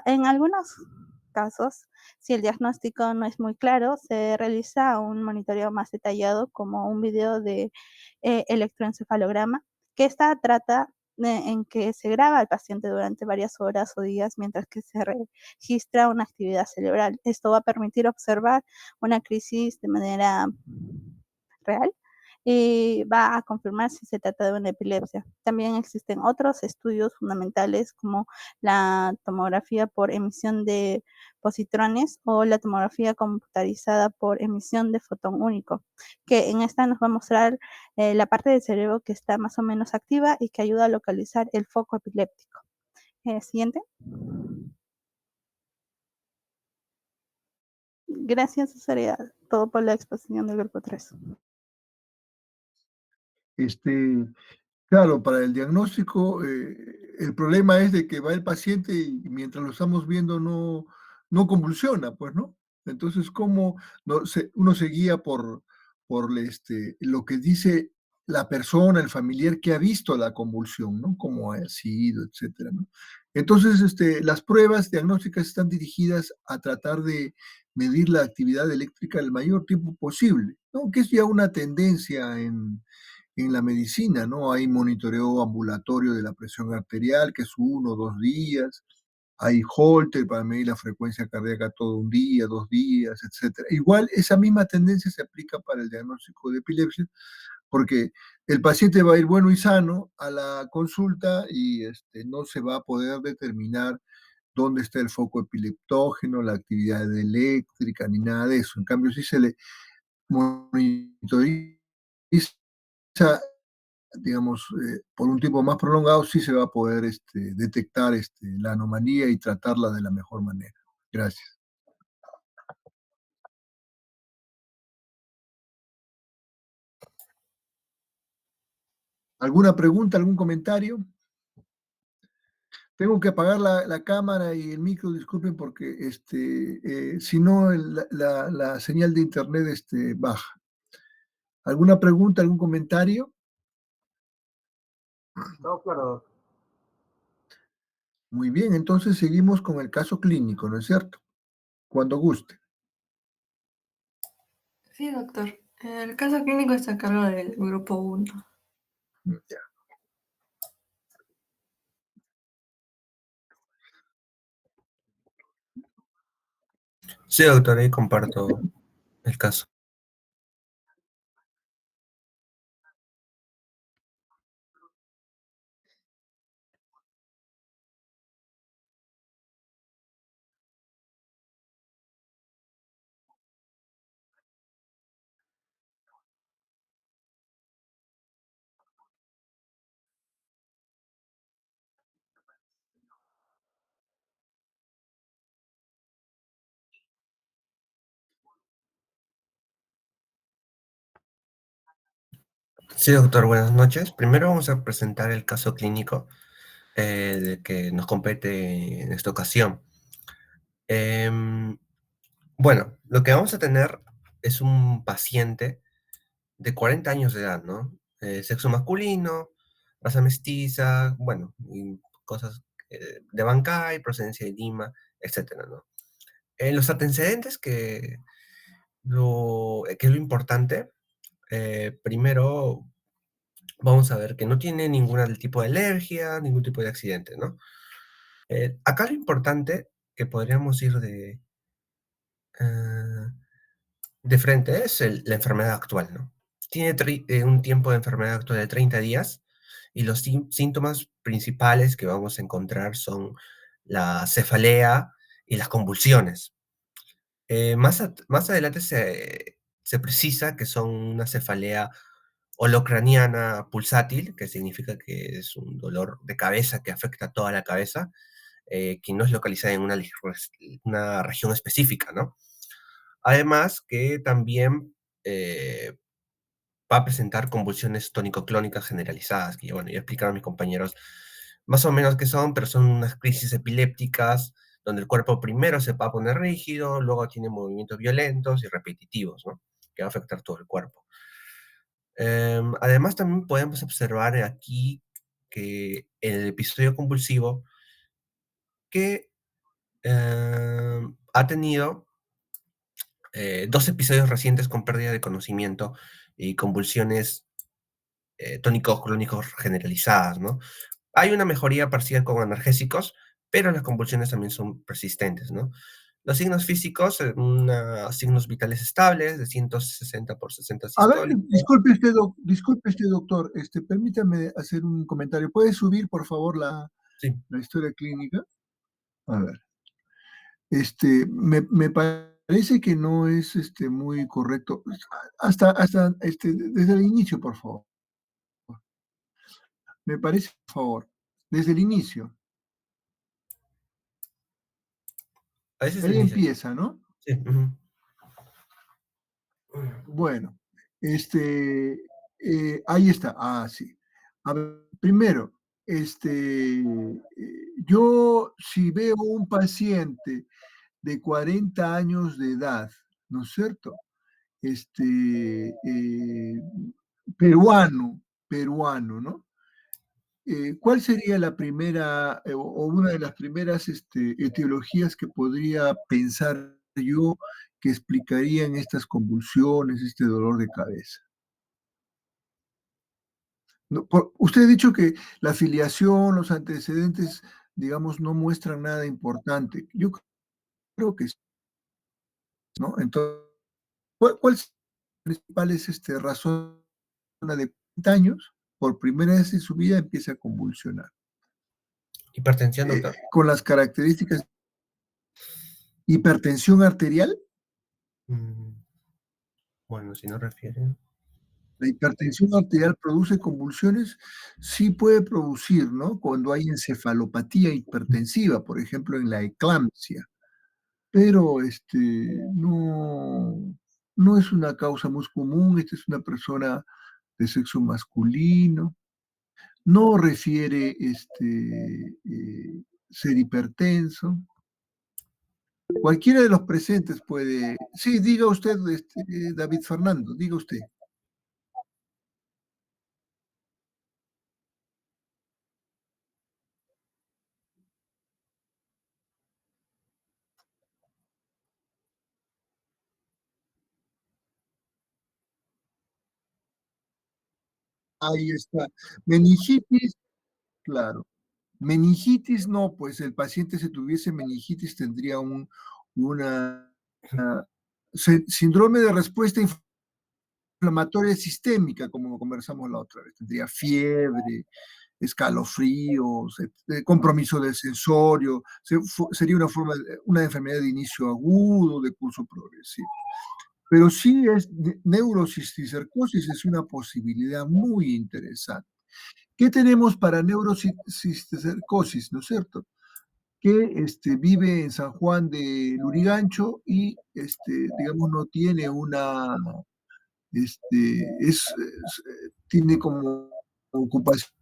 En algunos casos, si el diagnóstico no es muy claro, se realiza un monitoreo más detallado, como un video de electroencefalograma, que esta trata en que se graba al paciente durante varias horas o días mientras que se registra una actividad cerebral. Esto va a permitir observar una crisis de manera real y va a confirmar si se trata de una epilepsia. También existen otros estudios fundamentales, como la tomografía por emisión de positrones o la tomografía computarizada por emisión de fotón único, que en esta nos va a mostrar la parte del cerebro que está más o menos activa y que ayuda a localizar el foco epiléptico. Siguiente. Gracias, eso sería todo por la exposición del grupo 3. Claro, para el diagnóstico, el problema es de que va el paciente y mientras lo estamos viendo no convulsiona, pues, ¿no? Entonces, ¿cómo uno se guía por lo que dice la persona, el familiar que ha visto la convulsión, ¿no? Cómo ha sido, etcétera, ¿no? Entonces, las pruebas diagnósticas están dirigidas a tratar de medir la actividad eléctrica el mayor tiempo posible, ¿no? Que es ya una tendencia en la medicina, ¿no? Hay monitoreo ambulatorio de la presión arterial, que es 1 o 2 días. Hay Holter para medir la frecuencia cardíaca todo un día, 2 días, etcétera. Igual esa misma tendencia se aplica para el diagnóstico de epilepsia, porque el paciente va a ir bueno y sano a la consulta y no se va a poder determinar dónde está el foco epileptógeno, la actividad eléctrica, ni nada de eso. En cambio, si se le monitoriza, digamos, por un tiempo más prolongado, sí se va a poder detectar la anomalía y tratarla de la mejor manera. Gracias. ¿Alguna pregunta, algún comentario? Tengo que apagar la cámara y el micro, disculpen, porque si no, la señal de internet baja. ¿Alguna pregunta, algún comentario? No, claro. Muy bien, entonces seguimos con el caso clínico, ¿no es cierto? Cuando guste. Sí, doctor. El caso clínico está a cargo del grupo 1. Ya. Sí, doctor, ahí comparto el caso. Sí, doctor, buenas noches. Primero vamos a presentar el caso clínico de que nos compete en esta ocasión. Em, bueno, lo que vamos a tener es un paciente de 40 años de edad, ¿no? Sexo masculino, raza mestiza, bueno, y cosas de Bancay, procedencia de Lima, etcétera, ¿no? Los antecedentes que es lo importante, primero vamos a ver que no tiene ningún tipo de alergia, ningún tipo de accidente, ¿no? Acá lo importante que podríamos ir eh, de frente es la enfermedad actual, ¿no? Tiene un tiempo de enfermedad actual de 30 días y los síntomas principales que vamos a encontrar son la cefalea y las convulsiones. Más adelante se precisa que son una cefalea holocraniana pulsátil, que significa que es un dolor de cabeza que afecta a toda la cabeza, que no es localizada en una región específica, ¿no? Además que también va a presentar convulsiones tónico-clónicas generalizadas, que bueno, ya explicaron mis compañeros más o menos qué son, pero son unas crisis epilépticas donde el cuerpo primero se va a poner rígido, luego tiene movimientos violentos y repetitivos, ¿no? Que va a afectar todo el cuerpo. Además, también podemos observar aquí que en el episodio convulsivo que ha tenido 2 episodios recientes con pérdida de conocimiento y convulsiones tónicos clónicos generalizadas, ¿no? Hay una mejoría parcial con analgésicos, pero las convulsiones también son persistentes, ¿no? Los signos físicos, signos vitales estables de 160 por 60 A ver, sistólicos. disculpe usted, doctor, permítame hacer un comentario. ¿Puede subir, por favor, Sí. la historia clínica? A ver. Me parece que no es muy correcto. Hasta desde el inicio, por favor. Me parece, por favor, desde el inicio. A veces el Ahí inicio. empieza, ¿no? Sí. Ujú. Bueno, ahí está. Ah, sí. A ver, primero, yo si veo un paciente de 40 años de edad, ¿no es cierto? Peruano, ¿no? ¿Cuál sería la primera o una de las primeras etiologías que podría pensar yo que explicarían estas convulsiones, este dolor de cabeza? Usted ha dicho que la filiación, los antecedentes, digamos, no muestran nada importante. Yo creo que sí, ¿no? Entonces, ¿cuál es la principal razón de 40 años? Por primera vez en su vida empieza a convulsionar. Hipertensión, doctor. Con las características hipertensión arterial. Bueno, si no refiere. La hipertensión arterial produce convulsiones, sí puede producir, ¿no? Cuando hay encefalopatía hipertensiva, por ejemplo, en la eclampsia. Pero no es una causa muy común. Esta es una persona de sexo masculino. No refiere ser hipertenso. Cualquiera de los presentes puede. Sí, diga usted, David Fernando, diga usted. Ahí está. Meningitis, claro. Meningitis no, pues el paciente si tuviese meningitis tendría una síndrome de respuesta inflamatoria sistémica, como conversamos la otra vez. Tendría fiebre, escalofríos, compromiso del sensorio. Sería una enfermedad de inicio agudo, de curso progresivo. Pero sí neurocisticercosis es una posibilidad muy interesante. ¿Qué tenemos para neurocisticercosis, no es cierto? Que vive en San Juan de Lurigancho y, digamos, no tiene tiene como ocupación,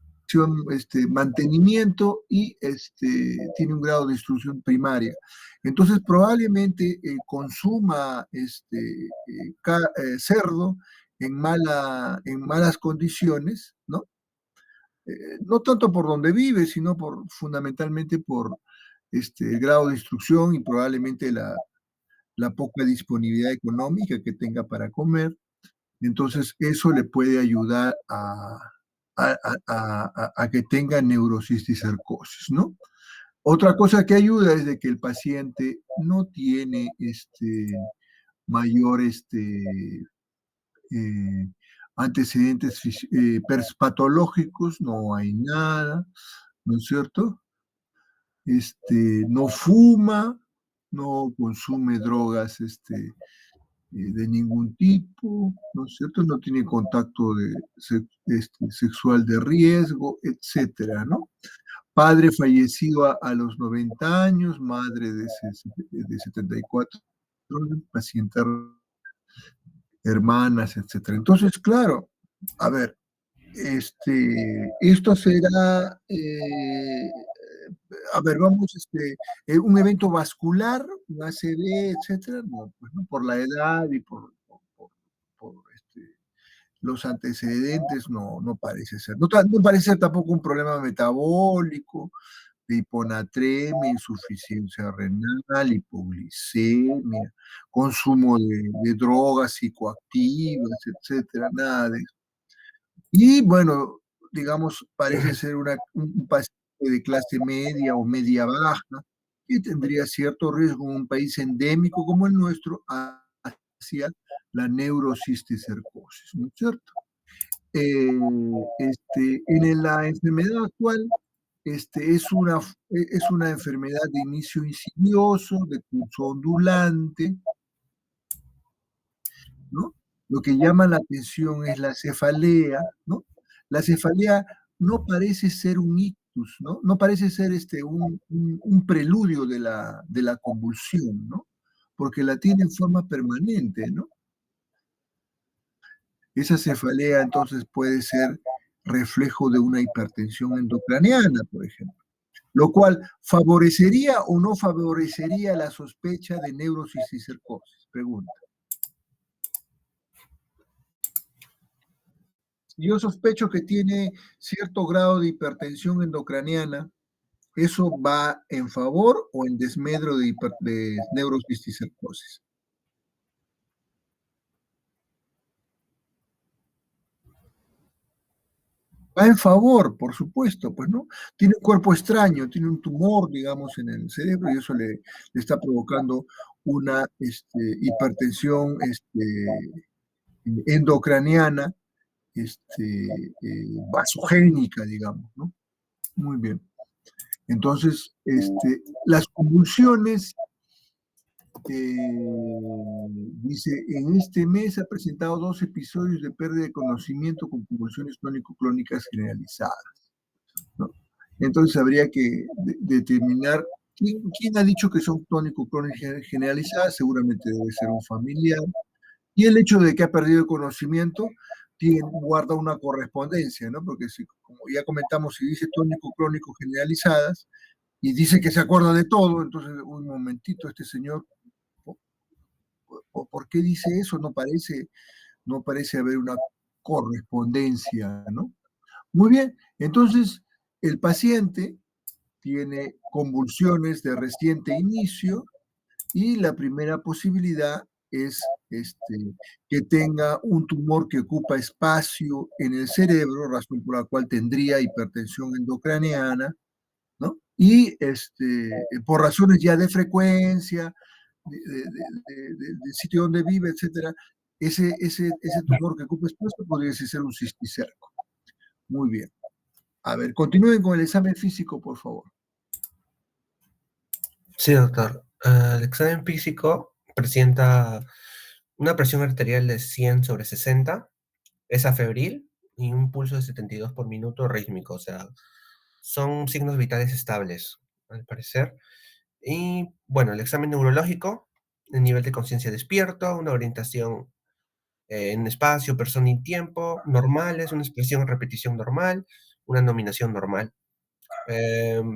mantenimiento y tiene un grado de instrucción primaria. Entonces, probablemente consuma cerdo en malas condiciones, ¿no? No tanto por donde vive, sino fundamentalmente por el grado de instrucción y probablemente la poca disponibilidad económica que tenga para comer. Entonces, eso le puede ayudar a que tenga neurocisticercosis, ¿no? Otra cosa que ayuda es de que el paciente no tiene mayor antecedentes patológicos, no hay nada, ¿no es cierto? No fuma, no consume drogas de ningún tipo, ¿no es cierto? No tiene contacto sexual de riesgo, etcétera, ¿no? Padre fallecido a los 90 años, madre de 74 años, paciente, hermanas, etcétera. Entonces, claro, a ver, esto será, a ver, vamos, un evento vascular, un ACV, etcétera, no, pues, ¿no? Por la edad y por los antecedentes, no parece ser. No parece ser tampoco un problema metabólico, de hiponatremia, insuficiencia renal, hipoglicemia, consumo de drogas psicoactivas, etcétera, nada de eso. Y bueno, digamos, parece ser un paciente de clase media o media baja, que tendría cierto riesgo en un país endémico como el nuestro hacia la neurocisticercosis, ¿no es cierto? En la enfermedad actual, es una enfermedad de inicio insidioso, de curso ondulante, ¿no? Lo que llama la atención es la cefalea, ¿no? La cefalea no parece ser un ictus, ¿no? No parece ser un preludio de la convulsión, ¿no? Porque la tiene en forma permanente, ¿no? Esa cefalea entonces puede ser reflejo de una hipertensión endocraniana, por ejemplo, lo cual favorecería o no favorecería la sospecha de neurocisticercosis. Pregunta. Yo sospecho que tiene cierto grado de hipertensión endocraniana. ¿Eso va en favor o en desmedro de neurocisticercosis? va en favor, por supuesto, pues, ¿no? Tiene un cuerpo extraño, tiene un tumor, digamos, en el cerebro y eso le está provocando una hipertensión endocraniana, vasogénica, digamos, ¿no? Muy bien. Entonces, las convulsiones, dice, en este mes ha presentado 2 episodios de pérdida de conocimiento con convulsiones tónico-clónicas generalizadas, ¿no? Entonces habría que determinar quién ha dicho que son tónico-clónicas generalizadas, seguramente debe ser un familiar, y el hecho de que ha perdido el conocimiento guarda una correspondencia, ¿no? Porque si, como ya comentamos, si dice tónico-clónico generalizadas y dice que se acuerda de todo, entonces, un momentito, este señor, ¿por qué dice eso? No parece haber una correspondencia, ¿no? Muy bien, entonces el paciente tiene convulsiones de reciente inicio y la primera posibilidad es que tenga un tumor que ocupa espacio en el cerebro, razón por la cual tendría hipertensión endocraniana, ¿no? Y por razones ya de frecuencia, del sitio donde vive, etcétera, ese tumor que ocupa espacio podría ser un cisticerco. Muy bien. A ver, continúen con el examen físico, por favor. Sí, doctor. El examen físico presenta una presión arterial de 100/60, es afebril y un pulso de 72 por minuto rítmico, o sea, son signos vitales estables, al parecer. Y bueno, el examen neurológico, el nivel de conciencia despierto, una orientación en espacio, persona y tiempo normales, una expresión en repetición normal, una nominación normal,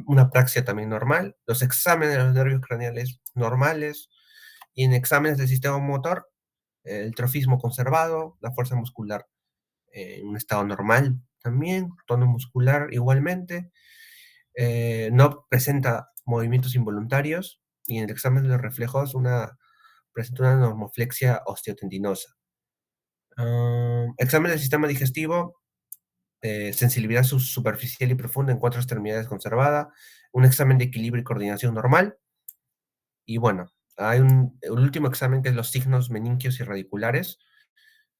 una apraxia también normal, los exámenes de los nervios craneales normales, y en exámenes del sistema motor, el trofismo conservado, la fuerza muscular en un estado normal también, tono muscular igualmente, no presenta movimientos involuntarios, y en el examen de los reflejos presenta una normoflexia osteotendinosa. Examen del sistema digestivo, sensibilidad superficial y profunda en 4 extremidades conservada, un examen de equilibrio y coordinación normal, y bueno, hay el último examen que es los signos meningios y radiculares.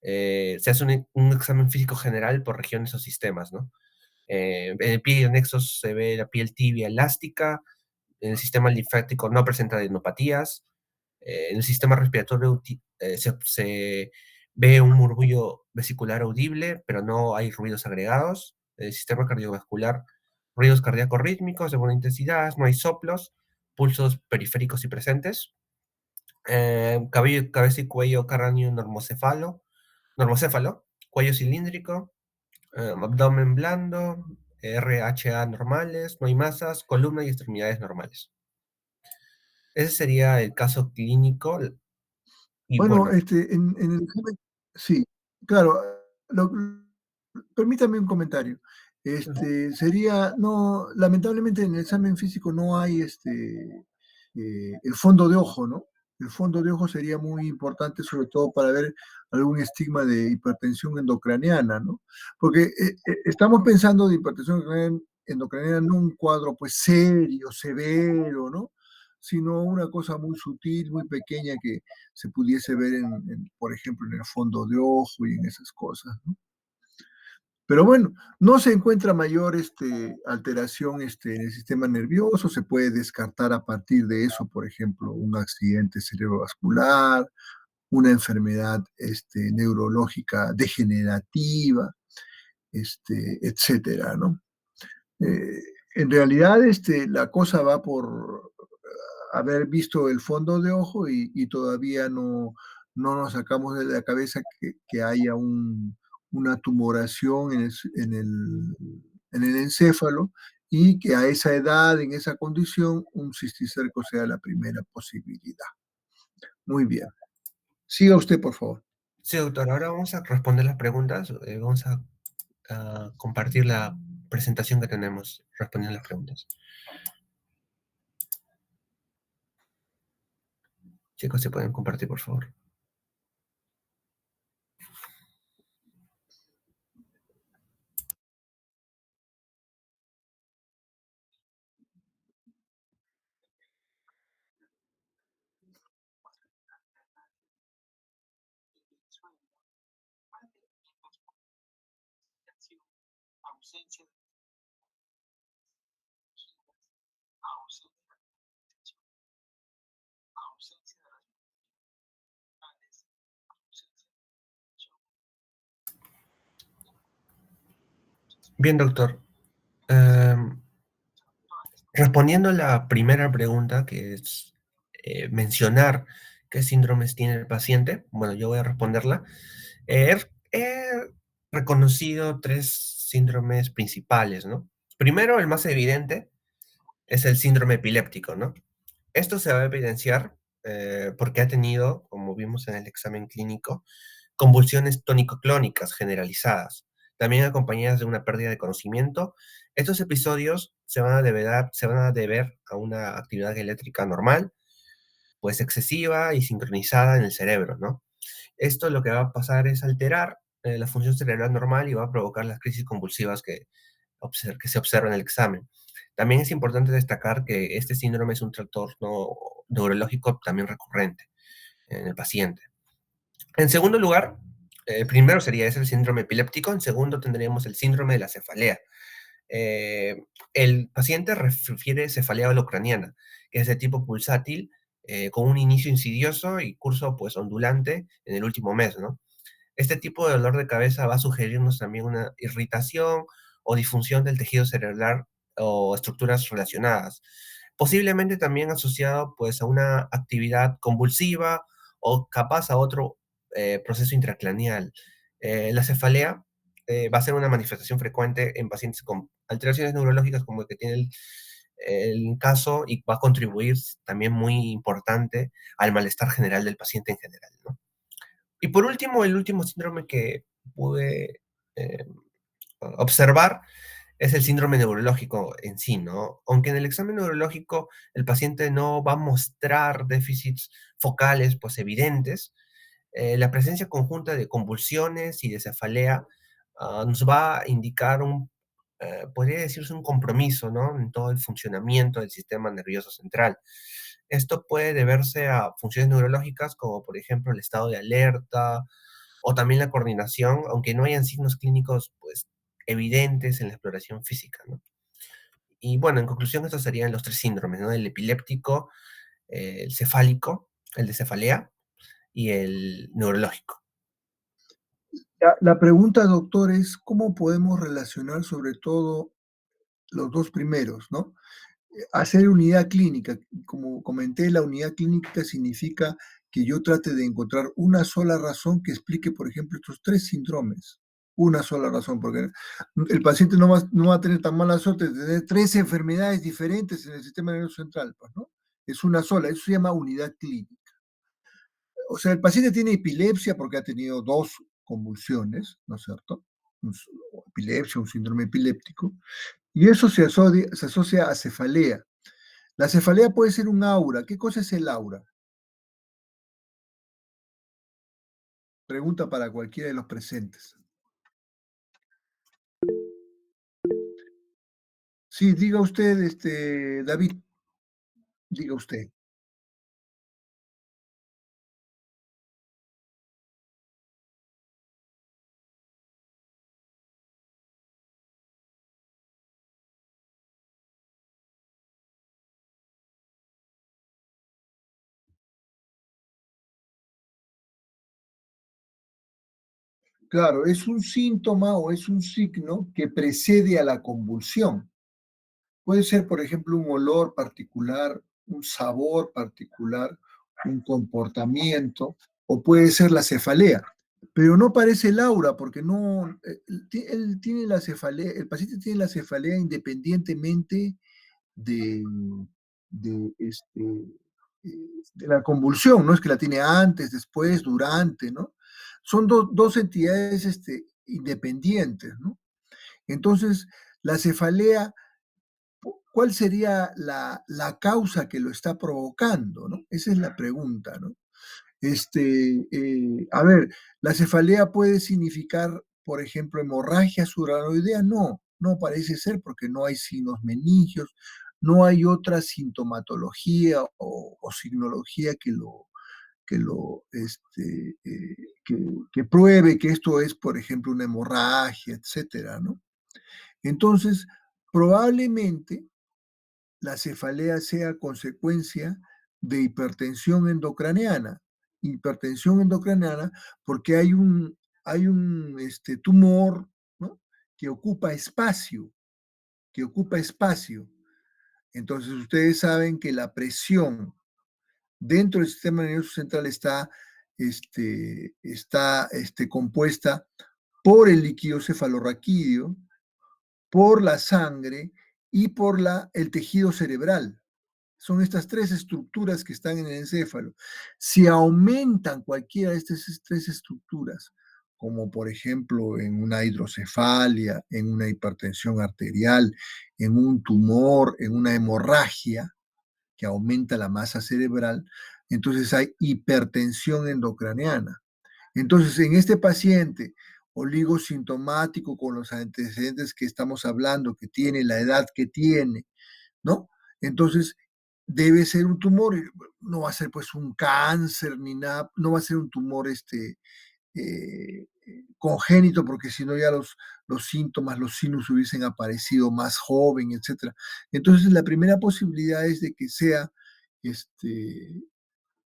Se hace un examen físico general por regiones o sistemas, ¿no? En el pie y anexos se ve la piel tibia elástica, en el sistema linfático no presenta adenopatías, en el sistema respiratorio se ve un murmullo vesicular audible, pero no hay ruidos agregados. En el sistema cardiovascular, ruidos cardíacos rítmicos de buena intensidad, no hay soplos, pulsos periféricos y presentes. Cabello, cabeza y cuello cráneo normocéfalo, cuello cilíndrico, abdomen blando, RHA normales, no hay masas, columna y extremidades normales. Ese sería el caso clínico. Y Bueno, bueno, en el examen, sí, claro, lo- permítame un comentario. No, lamentablemente en el examen físico no hay el fondo de ojo, ¿no? El fondo de ojo sería muy importante, sobre todo para ver algún estigma de hipertensión endocraniana, ¿no? Porque estamos pensando de hipertensión endocraniana no un cuadro pues serio, severo, ¿no? Sino una cosa muy sutil, muy pequeña que se pudiese ver, por ejemplo, en el fondo de ojo y en esas cosas, ¿no? Pero bueno, no se encuentra mayor alteración en el sistema nervioso, se puede descartar a partir de eso, por ejemplo, un accidente cerebrovascular, una enfermedad neurológica degenerativa, etcétera, ¿no? Eh, en realidad, la cosa va por haber visto el fondo de ojo y todavía no nos sacamos de la cabeza que haya una tumoración en el encéfalo y que a esa edad, en esa condición, un cisticerco sea la primera posibilidad. Muy bien. Siga usted, por favor. sí, doctor, ahora vamos a responder las preguntas. Vamos a compartir la presentación que tenemos respondiendo las preguntas. Chicos, se pueden compartir, por favor. Bien, doctor. Em, Respondiendo a la primera pregunta, que es mencionar qué síndromes tiene el paciente, bueno, yo voy a responderla. He reconocido tres síndromes principales, ¿no? Primero, el más evidente es el síndrome epiléptico, ¿no? Esto se va a evidenciar porque ha tenido, como vimos en el examen clínico, convulsiones tónico-clónicas generalizadas, también acompañadas de una pérdida de conocimiento. Estos episodios se van a deber a una actividad eléctrica normal, pues excesiva y sincronizada en el cerebro, ¿no? Esto lo que va a pasar es alterar la función cerebral normal y va a provocar las crisis convulsivas que se observan en el examen. También es importante destacar que este síndrome es un trastorno neurológico también recurrente en el paciente. En segundo lugar, primero sería ese el síndrome epiléptico, en segundo tendríamos el síndrome de la cefalea. Eh, el paciente refiere cefalea holocraniana, que es de tipo pulsátil, con un inicio insidioso y curso pues ondulante en el último mes, ¿no? Este tipo de dolor de cabeza va a sugerirnos también una irritación o disfunción del tejido cerebral o estructuras relacionadas, posiblemente también asociado pues a una actividad convulsiva o capaz a otro proceso intracraneal. La cefalea va a ser una manifestación frecuente en pacientes con alteraciones neurológicas como el que tiene el caso y va a contribuir también muy importante al malestar general del paciente en general, ¿no? Y por último, el último síndrome que pude eh, observar es el síndrome neurológico en sí, ¿no? Aunque en el examen neurológico el paciente no va a mostrar déficits focales pues evidentes, la presencia conjunta de convulsiones y de cefalea nos va a indicar podría decirse un compromiso, ¿no? En todo el funcionamiento del sistema nervioso central. Esto puede deberse a funciones neurológicas como por ejemplo el estado de alerta o también la coordinación, aunque no hayan signos clínicos pues evidentes en la exploración física, ¿no? Y bueno, en conclusión, estos serían los tres síndromes, ¿no? El epiléptico, el cefálico, el de cefalea y el neurológico. La pregunta, doctor, es cómo podemos relacionar sobre todo los dos primeros, ¿no? Hacer unidad clínica. Como comenté, la unidad clínica significa que yo trate de encontrar una sola razón que explique, por ejemplo, estos tres síndromes. Una sola razón, porque el paciente no va a tener tan mala suerte de tener tres enfermedades diferentes en el sistema nervioso central, pues, ¿no? Es una sola, eso se llama unidad clínica. O sea, el paciente tiene epilepsia porque ha tenido dos convulsiones, ¿no es cierto? Epilepsia, un síndrome epiléptico, y eso se asocia a cefalea. La cefalea puede ser un aura. ¿Qué cosa es el aura? Pregunta para cualquiera de los presentes. Sí, diga usted, David, diga usted. Claro, es un síntoma o es un signo que precede a la convulsión. Puede ser, por ejemplo, un olor particular, un sabor particular, un comportamiento, o puede ser la cefalea. Pero no parece el aura, porque no, él tiene la cefalea, el paciente tiene la cefalea independientemente de, de la convulsión, no es que la tiene antes, después, durante, ¿no? Son dos entidades independientes, ¿no? Entonces, la cefalea, ¿cuál sería la causa que lo está provocando, ¿no? Esa es la pregunta, ¿no? A ver, la cefalea puede significar, por ejemplo, hemorragia subaracnoidea. No, no parece ser porque no hay signos meningios, no hay otra sintomatología o signología que pruebe que esto es, por ejemplo, una hemorragia, etcétera, ¿no? Entonces, probablemente la cefalea sea consecuencia de hipertensión endocraniana. Hipertensión endocraniana porque hay un tumor, ¿no?, que ocupa espacio, Entonces, ustedes saben que la presión dentro del sistema nervioso central está compuesta por el líquido cefalorraquídeo, por la sangre y por el tejido cerebral. Son estas tres estructuras que están en el encéfalo. Si aumentan cualquiera de estas tres estructuras, como por ejemplo en una hidrocefalia, en una hipertensión arterial, en un tumor, en una hemorragia, que aumenta la masa cerebral, entonces hay hipertensión endocraniana. Entonces, en este paciente oligosintomático con los antecedentes que estamos hablando, que tiene la edad que tiene, ¿no? Entonces, debe ser un tumor, no va a ser pues un cáncer ni nada, no va a ser un tumor congénito, porque si no ya los síntomas, los sinus hubiesen aparecido más joven, etc. Entonces, la primera posibilidad es de que sea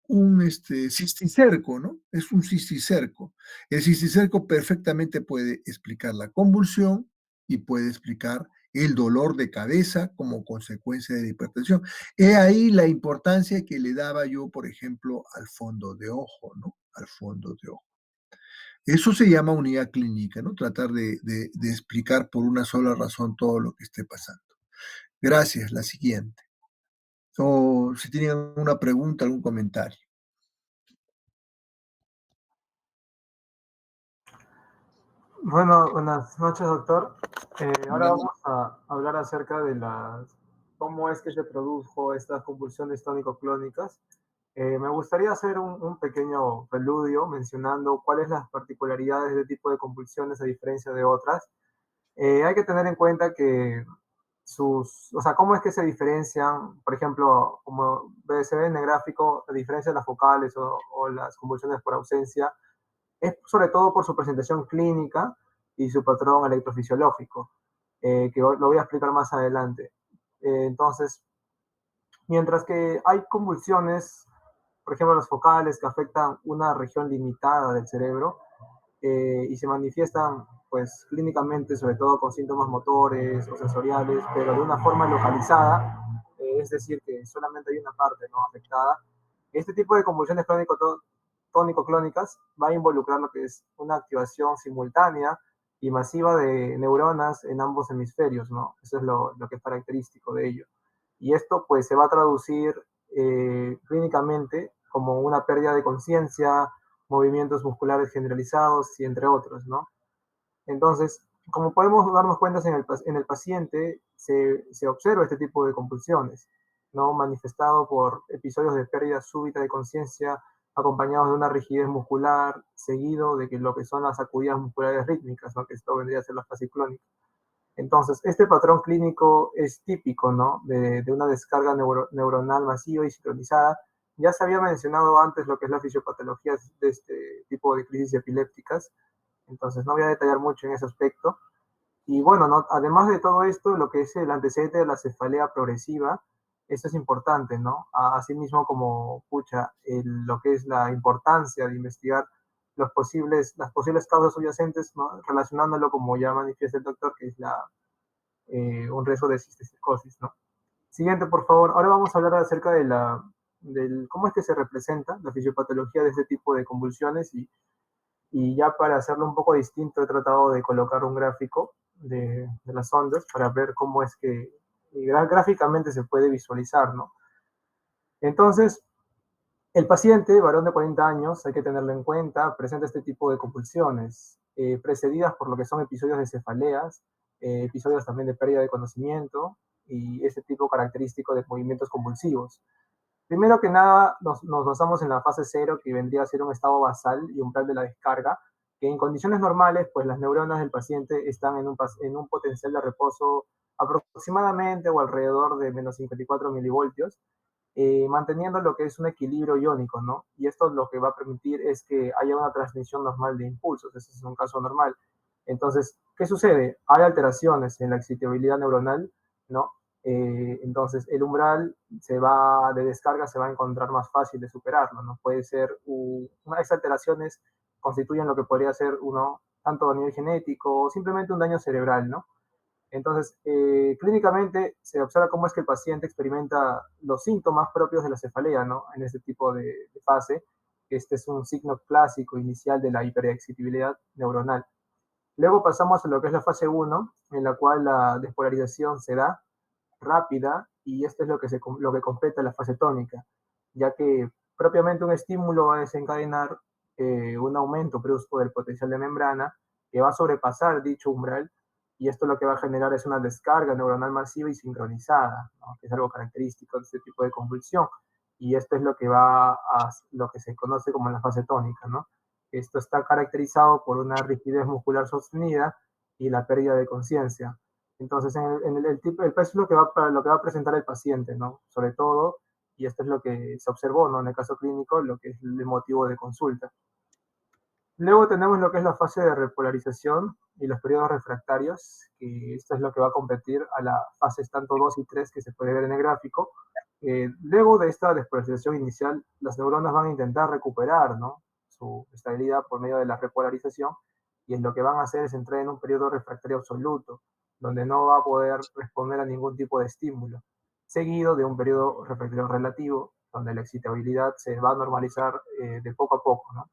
un cisticerco, ¿no? Es un cisticerco. El cisticerco perfectamente puede explicar la convulsión y puede explicar el dolor de cabeza como consecuencia de la hipertensión. He ahí la importancia que le daba yo, por ejemplo, al fondo de ojo, ¿no? Al fondo de ojo. Eso se llama unidad clínica, ¿no? Tratar de explicar por una sola razón todo lo que esté pasando. Gracias. La siguiente. O si tienen alguna pregunta, algún comentario. Bueno, buenas noches, doctor. Ahora Bueno, vamos a hablar acerca de cómo es que se produjo estas convulsiones tónico-clónicas. Me gustaría hacer un pequeño preludio mencionando cuáles las particularidades de este tipo de convulsiones a diferencia de otras. Hay que tener en cuenta que o sea, cómo es que se diferencian, por ejemplo, como se ve en el gráfico, la diferencia de las focales o las convulsiones por ausencia es sobre todo por su presentación clínica y su patrón electrofisiológico, que lo voy a explicar más adelante. Entonces, mientras que hay convulsiones, por ejemplo, las focales que afectan una región limitada del cerebro y se manifiestan pues clínicamente, sobre todo con síntomas motores o sensoriales, pero de una forma localizada, es decir, que solamente hay una parte no afectada. Este tipo de convulsiones tónico-clónicas va a involucrar lo que es una activación simultánea y masiva de neuronas en ambos hemisferios, ¿no? Eso es lo que es característico de ello. Y esto pues se va a traducir clínicamente como una pérdida de conciencia, movimientos musculares generalizados y entre otros, ¿no? Entonces, como podemos darnos cuenta en el paciente, se observa este tipo de compulsiones, ¿no? Manifestado por episodios de pérdida súbita de conciencia acompañados de una rigidez muscular, seguido de lo que son las sacudidas musculares rítmicas, ¿no? Que esto vendría a ser la fase clónica. Entonces, este patrón clínico es típico, ¿no? De una descarga neuronal masiva y sincronizada. Ya se había mencionado antes lo que es la fisiopatología de este tipo de crisis epilépticas, entonces no voy a detallar mucho en ese aspecto. Y bueno, ¿no? Además de todo esto, lo que es el antecedente de la cefalea progresiva, esto es importante, ¿no? Asimismo como, lo que es la importancia de investigar las posibles causas subyacentes, ¿no? Relacionándolo, como ya manifiesta el doctor, que es un riesgo de cisticercosis, ¿no? Siguiente, por favor. Ahora vamos a hablar acerca del cómo es que se representa la fisiopatología de este tipo de convulsiones y ya para hacerlo un poco distinto he tratado de colocar un gráfico de las ondas para ver cómo es que gráficamente se puede visualizar, ¿no? Entonces, el paciente, varón de 40 años, hay que tenerlo en cuenta, presenta este tipo de convulsiones, precedidas por lo que son episodios de cefaleas, episodios también de pérdida de conocimiento y este tipo característico de movimientos convulsivos. Primero que nada, nos basamos en la fase cero, que vendría a ser un estado basal y umbral de la descarga, que en condiciones normales, pues las neuronas del paciente están en un potencial de reposo aproximadamente o alrededor de menos 54 milivoltios, manteniendo lo que es un equilibrio iónico, ¿no? Y esto lo que va a permitir es que haya una transmisión normal de impulsos, ese es un caso normal. Entonces, ¿qué sucede? Hay alteraciones en la excitabilidad neuronal, ¿no? Entonces, el umbral de descarga se va a encontrar más fácil de superarlo, ¿no? Puede ser, esas alteraciones constituyen lo que podría ser uno, tanto a nivel genético o simplemente un daño cerebral, ¿no? Entonces, clínicamente se observa cómo es que el paciente experimenta los síntomas propios de la cefalea, ¿no? En este tipo de fase. Este es un signo clásico inicial de la hiperexcitabilidad neuronal. Luego pasamos a lo que es la fase 1, en la cual la despolarización se da rápida y esto es lo que completa la fase tónica, ya que propiamente un estímulo va a desencadenar un aumento brusco del potencial de membrana que va a sobrepasar dicho umbral y esto lo que va a generar es una descarga neuronal masiva y sincronizada, ¿no? Que es algo característico de este tipo de convulsión. Y esto es lo que se conoce como la fase tónica, ¿no? Esto está caracterizado por una rigidez muscular sostenida y la pérdida de conciencia. Entonces, el peso es lo que va a presentar el paciente, ¿no? Sobre todo, y esto es lo que se observó, ¿no? En el caso clínico, lo que es el motivo de consulta. Luego tenemos lo que es la fase de repolarización y los periodos refractarios, que esto es lo que va a competir a las fases tanto 2 y 3 que se puede ver en el gráfico. Luego de esta despolarización inicial, las neuronas van a intentar recuperar, ¿no? Su estabilidad por medio de la repolarización y lo que van a hacer es entrar en un periodo refractario absoluto, donde no va a poder responder a ningún tipo de estímulo, seguido de un periodo refractario relativo, donde la excitabilidad se va a normalizar de poco a poco, ¿no?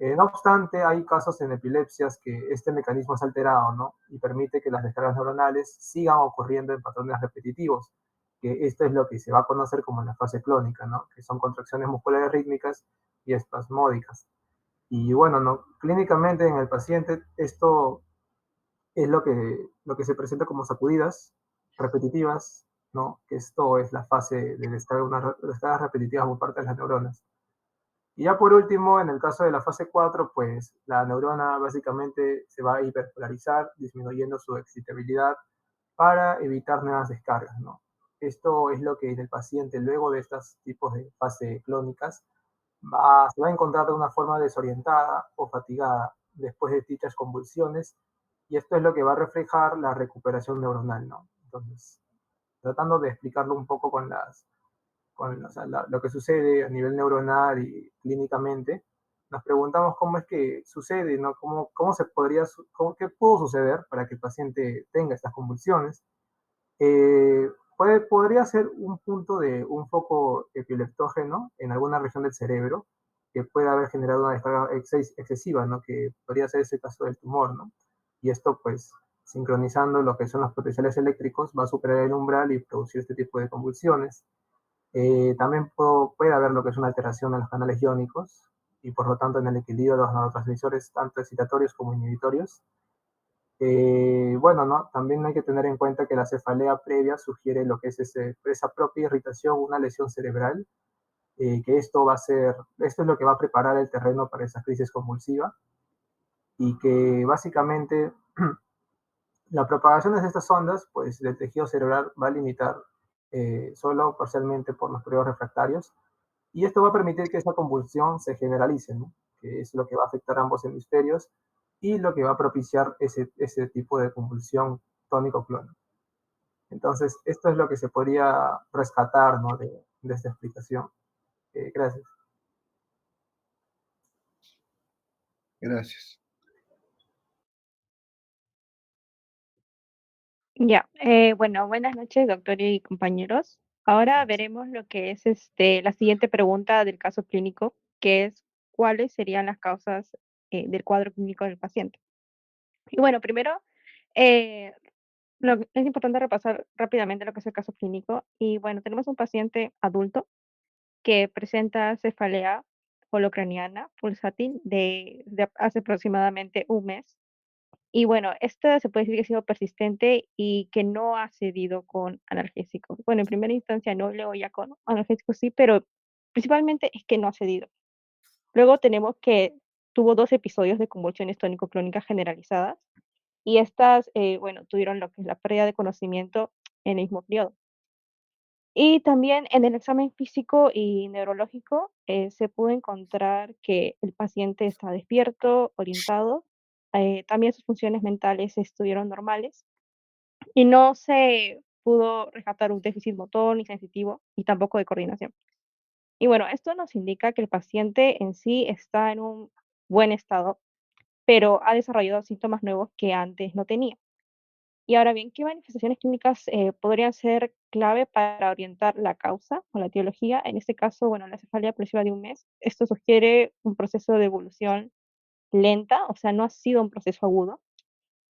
No obstante, hay casos en epilepsias que este mecanismo es alterado, ¿no? Y permite que las descargas neuronales sigan ocurriendo en patrones repetitivos, que esto es lo que se va a conocer como la fase clónica, ¿no? Que son contracciones musculares rítmicas y espasmódicas. Y bueno, ¿no? Clínicamente en el paciente esto es lo que se presenta como sacudidas repetitivas, ¿no? Que esto es la fase de descargas repetitivas por parte de las neuronas. Y ya por último, en el caso de la fase 4, pues la neurona básicamente se va a hiperpolarizar, disminuyendo su excitabilidad para evitar nuevas descargas, ¿no? Esto es lo que en el paciente, luego de estos tipos de fase clónicas, se va a encontrar de una forma desorientada o fatigada después de dichas convulsiones, y esto es lo que va a reflejar la recuperación neuronal, ¿no? Entonces, tratando de explicarlo un poco o sea, lo que sucede a nivel neuronal y clínicamente, nos preguntamos cómo es que sucede, ¿no? ¿Qué pudo suceder para que el paciente tenga estas convulsiones? Podría ser un punto de un foco epileptógeno en alguna región del cerebro que puede haber generado una descarga excesiva, ¿no? Que podría ser ese caso del tumor, ¿no? Y esto, pues, sincronizando lo que son los potenciales eléctricos, va a superar el umbral y producir este tipo de convulsiones. También puede haber lo que es una alteración en los canales iónicos y por lo tanto en el equilibrio de los neurotransmisores tanto excitatorios como inhibitorios. Bueno, ¿no? También hay que tener en cuenta que la cefalea previa sugiere lo que es esa propia irritación, una lesión cerebral, que esto es lo que va a preparar el terreno para esa crisis convulsiva y que básicamente la propagación de estas ondas, pues del tejido cerebral va a limitar solo parcialmente por los periodos refractarios y esto va a permitir que esa convulsión se generalice, ¿no? Que es lo que va a afectar a ambos hemisferios y lo que va a propiciar ese tipo de convulsión tónico-clónica. Entonces, esto es lo que se podría rescatar, ¿no? de esta explicación. Gracias. Gracias. Ya, bueno, buenas noches, doctor y compañeros. Ahora veremos lo que es la siguiente pregunta del caso clínico, que es cuáles serían las causas del cuadro clínico del paciente. Y bueno, primero, eh, es importante repasar rápidamente lo que es el caso clínico. Y bueno, tenemos un paciente adulto que presenta cefalea holocraniana pulsátil de hace aproximadamente un mes. Y bueno, esta se puede decir que ha sido persistente y que no ha cedido con analgésicos. Bueno, en primera instancia no, luego ya con analgésicos sí, pero principalmente es que no ha cedido. Luego tenemos que tuvo 2 episodios de convulsiones tónico-clónicas generalizadas y estas, bueno, tuvieron lo que es la pérdida de conocimiento en el mismo periodo. Y también en el examen físico y neurológico se pudo encontrar que el paciente está despierto, orientado también sus funciones mentales estuvieron normales y no se pudo rescatar un déficit motor ni sensitivo y tampoco de coordinación. Y bueno, esto nos indica que el paciente en sí está en un buen estado, pero ha desarrollado síntomas nuevos que antes no tenía. Y ahora bien, ¿qué manifestaciones clínicas podrían ser clave para orientar la causa o la etiología? En este caso, bueno, la cefalea progresiva de un mes. Esto sugiere un proceso de evolución lenta, o sea, no ha sido un proceso agudo.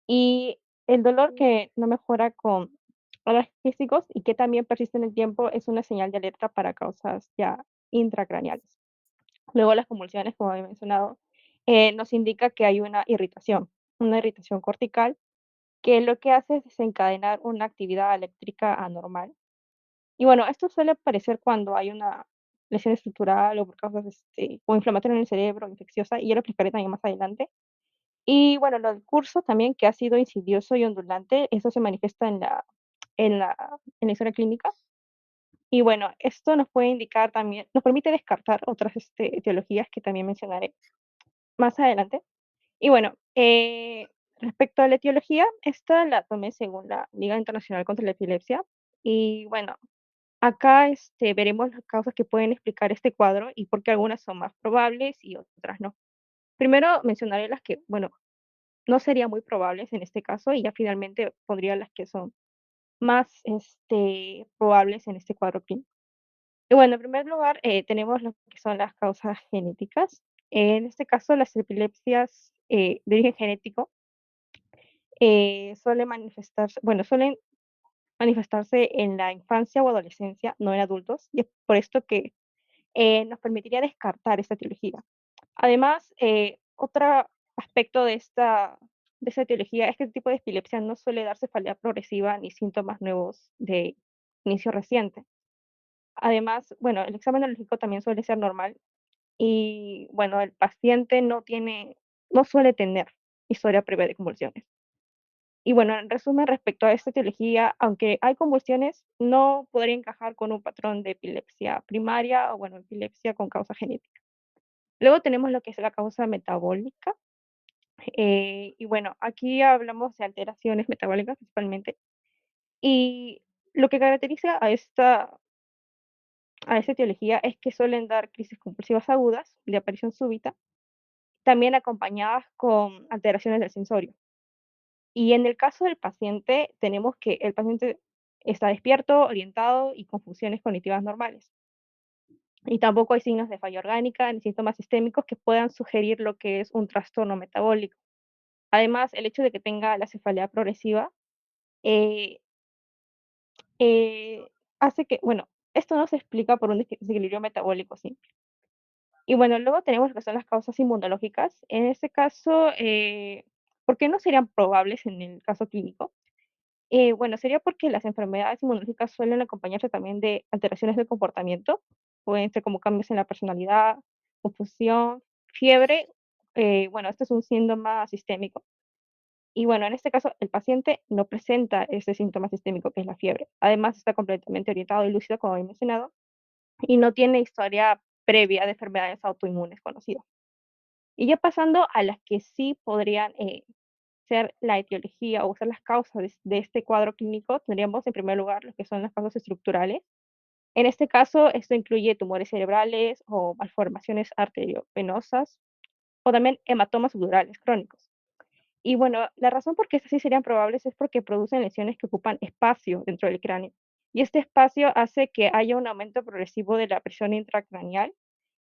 Y el dolor que no mejora con analgésicos y que también persiste en el tiempo es una señal de alerta para causas ya intracraneales. Luego las convulsiones, como había mencionado, nos indica que hay una irritación cortical, que lo que hace es desencadenar una actividad eléctrica anormal. Y bueno, esto suele aparecer cuando hay una lesión estructural o por causas o inflamatoria en el cerebro, infecciosa, y ya lo explicaré también más adelante. Y bueno, lo del curso también, que ha sido insidioso y ondulante, eso se manifiesta en la, en la historia clínica. Y bueno, esto nos puede indicar también, nos permite descartar otras etiologías que también mencionaré más adelante. Y bueno, respecto a la etiología, esta la tomé según la Liga Internacional contra la Epilepsia. Y bueno, acá veremos las causas que pueden explicar este cuadro y por qué algunas son más probables y otras no. Primero mencionaré las que, bueno, no serían muy probables en este caso y ya finalmente pondría las que son más probables en este cuadro clínico. Y bueno, en primer lugar, tenemos lo que son las causas genéticas. En este caso, las epilepsias de origen genético suelen manifestarse en la infancia o adolescencia, no en adultos, y es por esto que nos permitiría descartar esta etiología. Además, otro aspecto de esta etiología es que este tipo de epilepsia no suele dar cefalea progresiva ni síntomas nuevos de inicio reciente. Además, bueno, el examen neurológico también suele ser normal y, bueno, el paciente no suele tener historia previa de convulsiones. Y bueno, en resumen, respecto a esta etiología, aunque hay convulsiones, no podría encajar con un patrón de epilepsia primaria o, bueno, epilepsia con causa genética. Luego tenemos lo que es la causa metabólica. Y bueno, aquí hablamos de alteraciones metabólicas principalmente. Y lo que caracteriza a esta etiología es que suelen dar crisis compulsivas agudas de aparición súbita, también acompañadas con alteraciones del sensorio. Y en el caso del paciente, tenemos que el paciente está despierto, orientado y con funciones cognitivas normales. Y tampoco hay signos de falla orgánica ni síntomas sistémicos que puedan sugerir lo que es un trastorno metabólico. Además, el hecho de que tenga la cefalea progresiva eh, hace que, bueno, esto no se explica por un desequilibrio metabólico simple. Y bueno, luego tenemos lo que son las causas inmunológicas. En este caso, ¿por qué no serían probables en el caso clínico? Bueno, sería porque las enfermedades inmunológicas suelen acompañarse también de alteraciones del comportamiento, pueden ser como cambios en la personalidad, confusión, fiebre. Bueno, este es un síntoma sistémico. Y bueno, en este caso, el paciente no presenta ese síntoma sistémico que es la fiebre. Además, está completamente orientado y lúcido, como he mencionado, y no tiene historia previa de enfermedades autoinmunes conocidas. Y ya pasando a las que sí podrían ser la etiología o ser las causas de este cuadro clínico, tendríamos en primer lugar lo que son las causas estructurales. En este caso, esto incluye tumores cerebrales o malformaciones arteriovenosas o también hematomas subdurales crónicos. Y bueno, la razón por qué estas sí serían probables es porque producen lesiones que ocupan espacio dentro del cráneo. Y este espacio hace que haya un aumento progresivo de la presión intracraneal,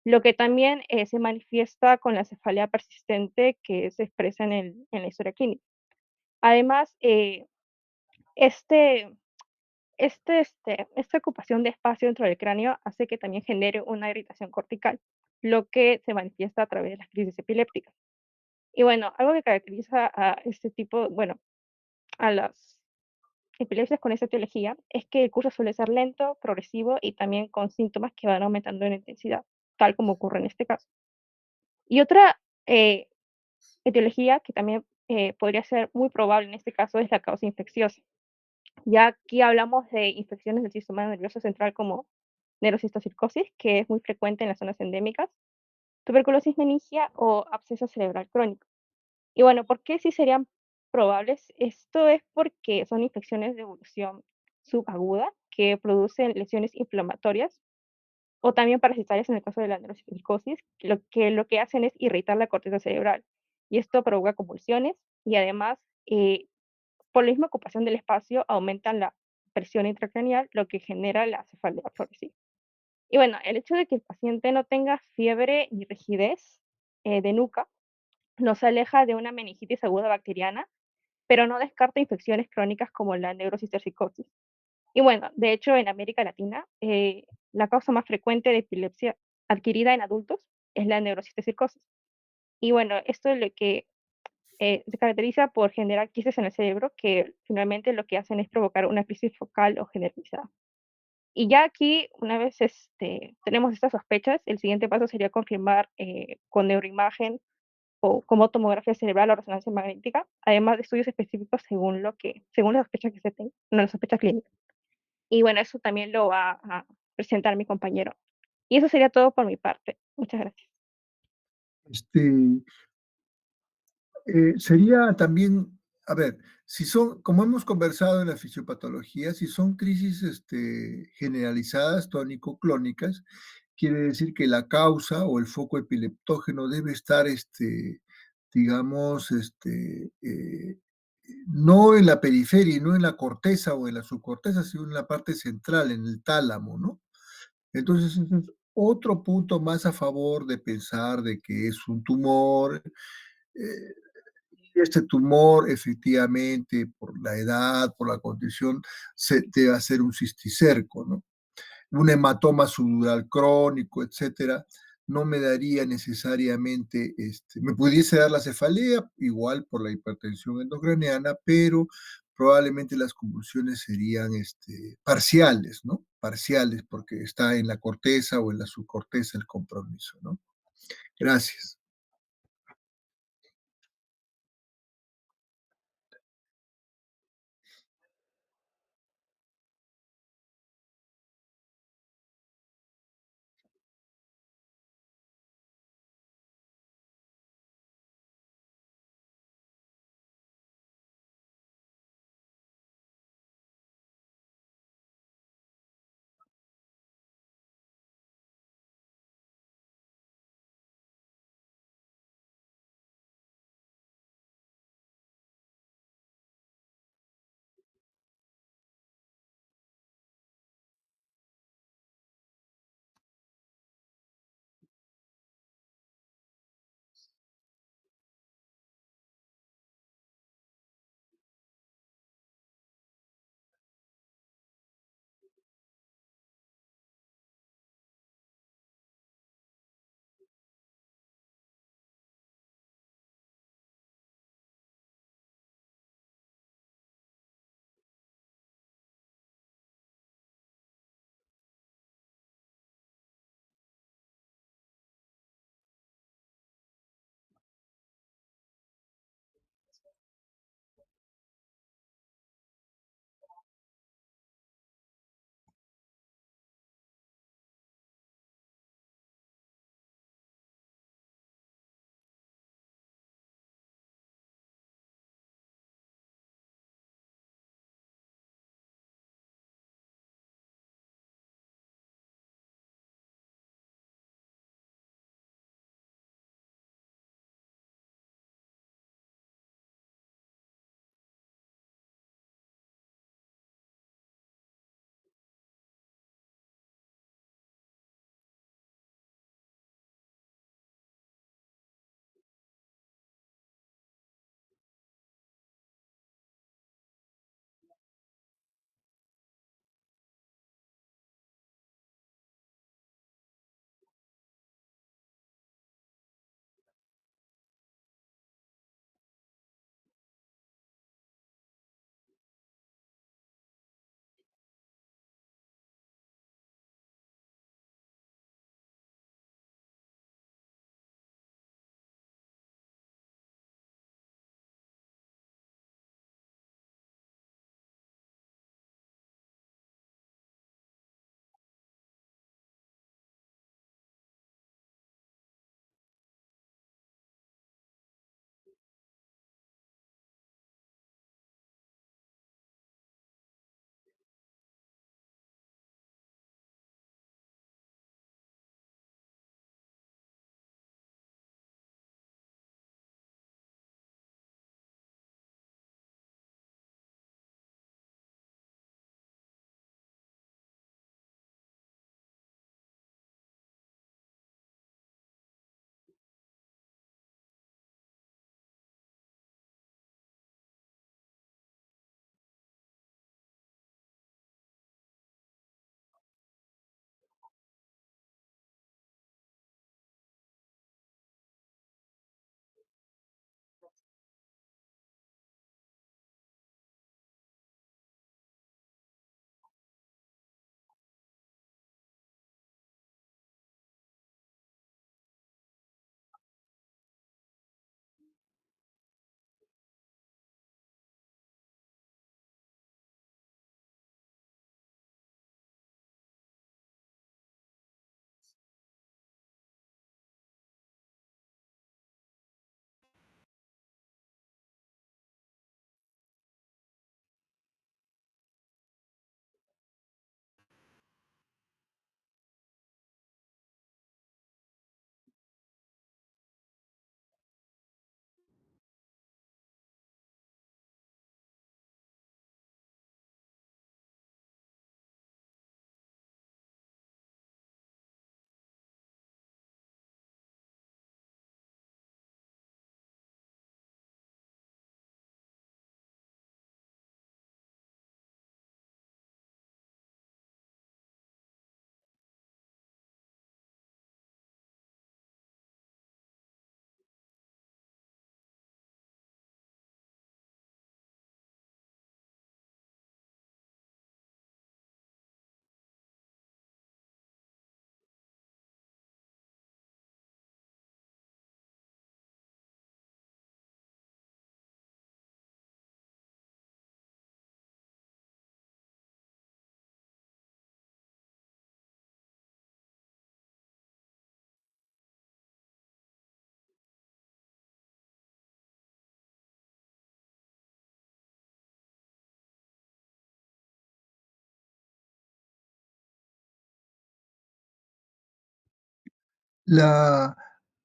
lo que también se manifiesta con la cefalea persistente que se expresa en la historia clínica. Además, este, esta ocupación de espacio dentro del cráneo hace que también genere una irritación cortical, lo que se manifiesta a través de las crisis epilépticas. Y bueno, algo que caracteriza a este tipo, bueno, a las epilepsias con esta etiología es que el curso suele ser lento, progresivo y también con síntomas que van aumentando en intensidad, tal como ocurre en este caso. Y otra eh, etiología que también podría ser muy probable en este caso es la causa infecciosa. Ya aquí hablamos de infecciones del sistema nervioso central como neurocistocistosis, que es muy frecuente en las zonas endémicas, tuberculosis meningia o absceso cerebral crónico. Y bueno, ¿por qué sí serían probables? Esto es porque son infecciones de evolución subaguda que producen lesiones inflamatorias o también parasitarias en el caso de la neuropsicosis, lo que hacen es irritar la corteza cerebral y esto provoca convulsiones y además, por la misma ocupación del espacio, aumentan la presión intracraneal, lo que genera la cefalea progresiva. Y bueno, el hecho de que el paciente no tenga fiebre ni rigidez de nuca nos aleja de una meningitis aguda bacteriana, pero no descarta infecciones crónicas como la neurocistercicosis. Y bueno, de hecho, en América Latina, la causa más frecuente de epilepsia adquirida en adultos es la neurocisticercosis. Y bueno, esto es lo que se caracteriza por generar quistes en el cerebro que finalmente lo que hacen es provocar una crisis focal o generalizada. Y ya aquí, una vez tenemos estas sospechas, el siguiente paso sería confirmar con neuroimagen o como tomografía cerebral o resonancia magnética, además de estudios específicos según la sospecha que se tenga, no la sospecha clínica. Y bueno, eso también lo va a presentar mi compañero. Y eso sería todo por mi parte. Muchas gracias. Este, sería también, a ver, si son, como hemos conversado en la fisiopatología, si son crisis generalizadas tónico-clónicas, quiere decir que la causa o el foco epileptógeno debe estar, digamos, no en la periferia, no en la corteza o en la subcorteza, sino en la parte central, en el tálamo, ¿no? Entonces, ese es otro punto más a favor de pensar de que es un tumor. eh, y este tumor, efectivamente, por la edad, por la condición, se debe hacer un cisticerco, ¿no? Un hematoma subdural crónico, etcétera, no me daría necesariamente, me pudiese dar la cefalea, igual por la hipertensión endocraniana, pero probablemente las convulsiones serían parciales, ¿no? Parciales, porque está en la corteza o en la subcorteza el compromiso, ¿no? Gracias.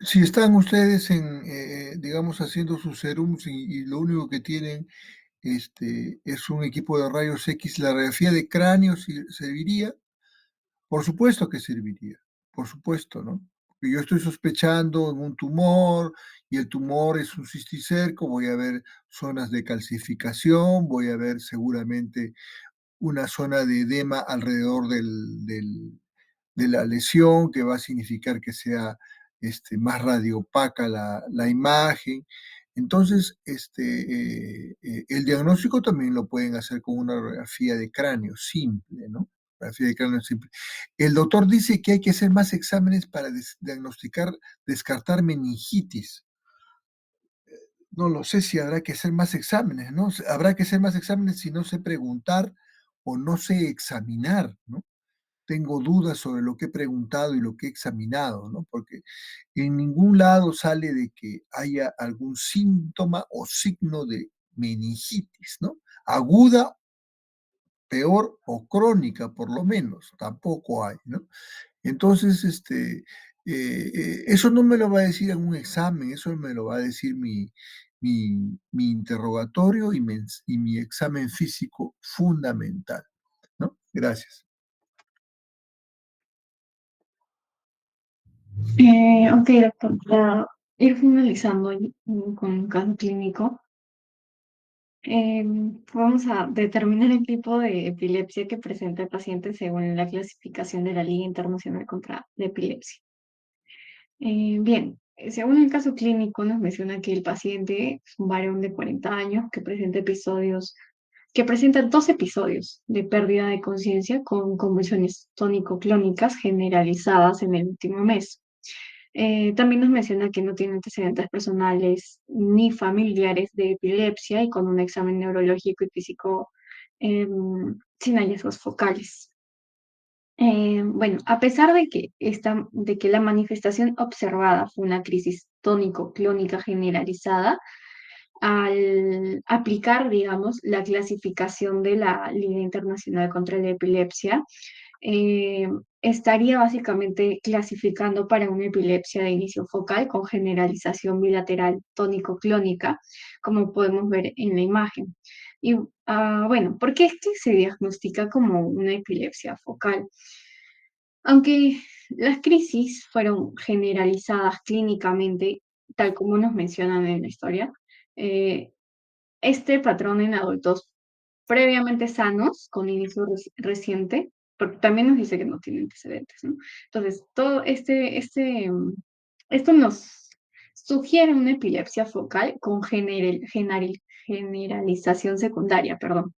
Si están ustedes digamos, haciendo sus serums y lo único que tienen es un equipo de rayos X, la radiografía de cráneo serviría. Por supuesto que serviría, por supuesto, ¿no? Porque yo estoy sospechando en un tumor y el tumor es un cisticerco, voy a ver zonas de calcificación, voy a ver seguramente una zona de edema alrededor de la lesión, que va a significar que sea más radiopaca la imagen. Entonces, el diagnóstico también lo pueden hacer con una radiografía de cráneo simple, ¿no? Radiografía de cráneo simple. El doctor dice que hay que hacer más exámenes para descartar meningitis. No lo sé si habrá que hacer más exámenes, ¿no? Habrá que hacer más exámenes si no sé preguntar o no sé examinar, ¿no? Tengo dudas sobre lo que he preguntado y lo que he examinado, ¿no? Porque en ningún lado sale de que haya algún síntoma o signo de meningitis, ¿no? Aguda, peor o crónica, por lo menos, tampoco hay, ¿no? Entonces, eso no me lo va a decir en un examen, eso me lo va a decir mi interrogatorio y mi examen físico fundamental, ¿no? Gracias. Ok, doctor, para ir finalizando con un caso clínico, vamos a determinar el tipo de epilepsia que presenta el paciente según la clasificación de la Liga Internacional contra la Epilepsia. Bien, según el caso clínico nos menciona que el paciente es un varón de 40 años que presenta 2 episodios de pérdida de conciencia con convulsiones tónico-clónicas generalizadas en el último mes. También nos menciona que no tiene antecedentes personales ni familiares de epilepsia y con un examen neurológico y físico sin hallazgos focales. Bueno, a pesar de que la manifestación observada fue una crisis tónico-clónica generalizada, al aplicar, digamos, la clasificación de la Liga Internacional contra la Epilepsia, eh, estaría básicamente clasificando para una epilepsia de inicio focal con generalización bilateral tónico-clónica, como podemos ver en la imagen. Y bueno, ¿por qué es que se diagnostica como una epilepsia focal? Aunque las crisis fueron generalizadas clínicamente, tal como nos mencionan en la historia, eh, este patrón en adultos previamente sanos, con inicio reciente, porque también nos dice que no tiene antecedentes, ¿no? Entonces, todo esto nos sugiere una epilepsia focal con generalización secundaria, perdón.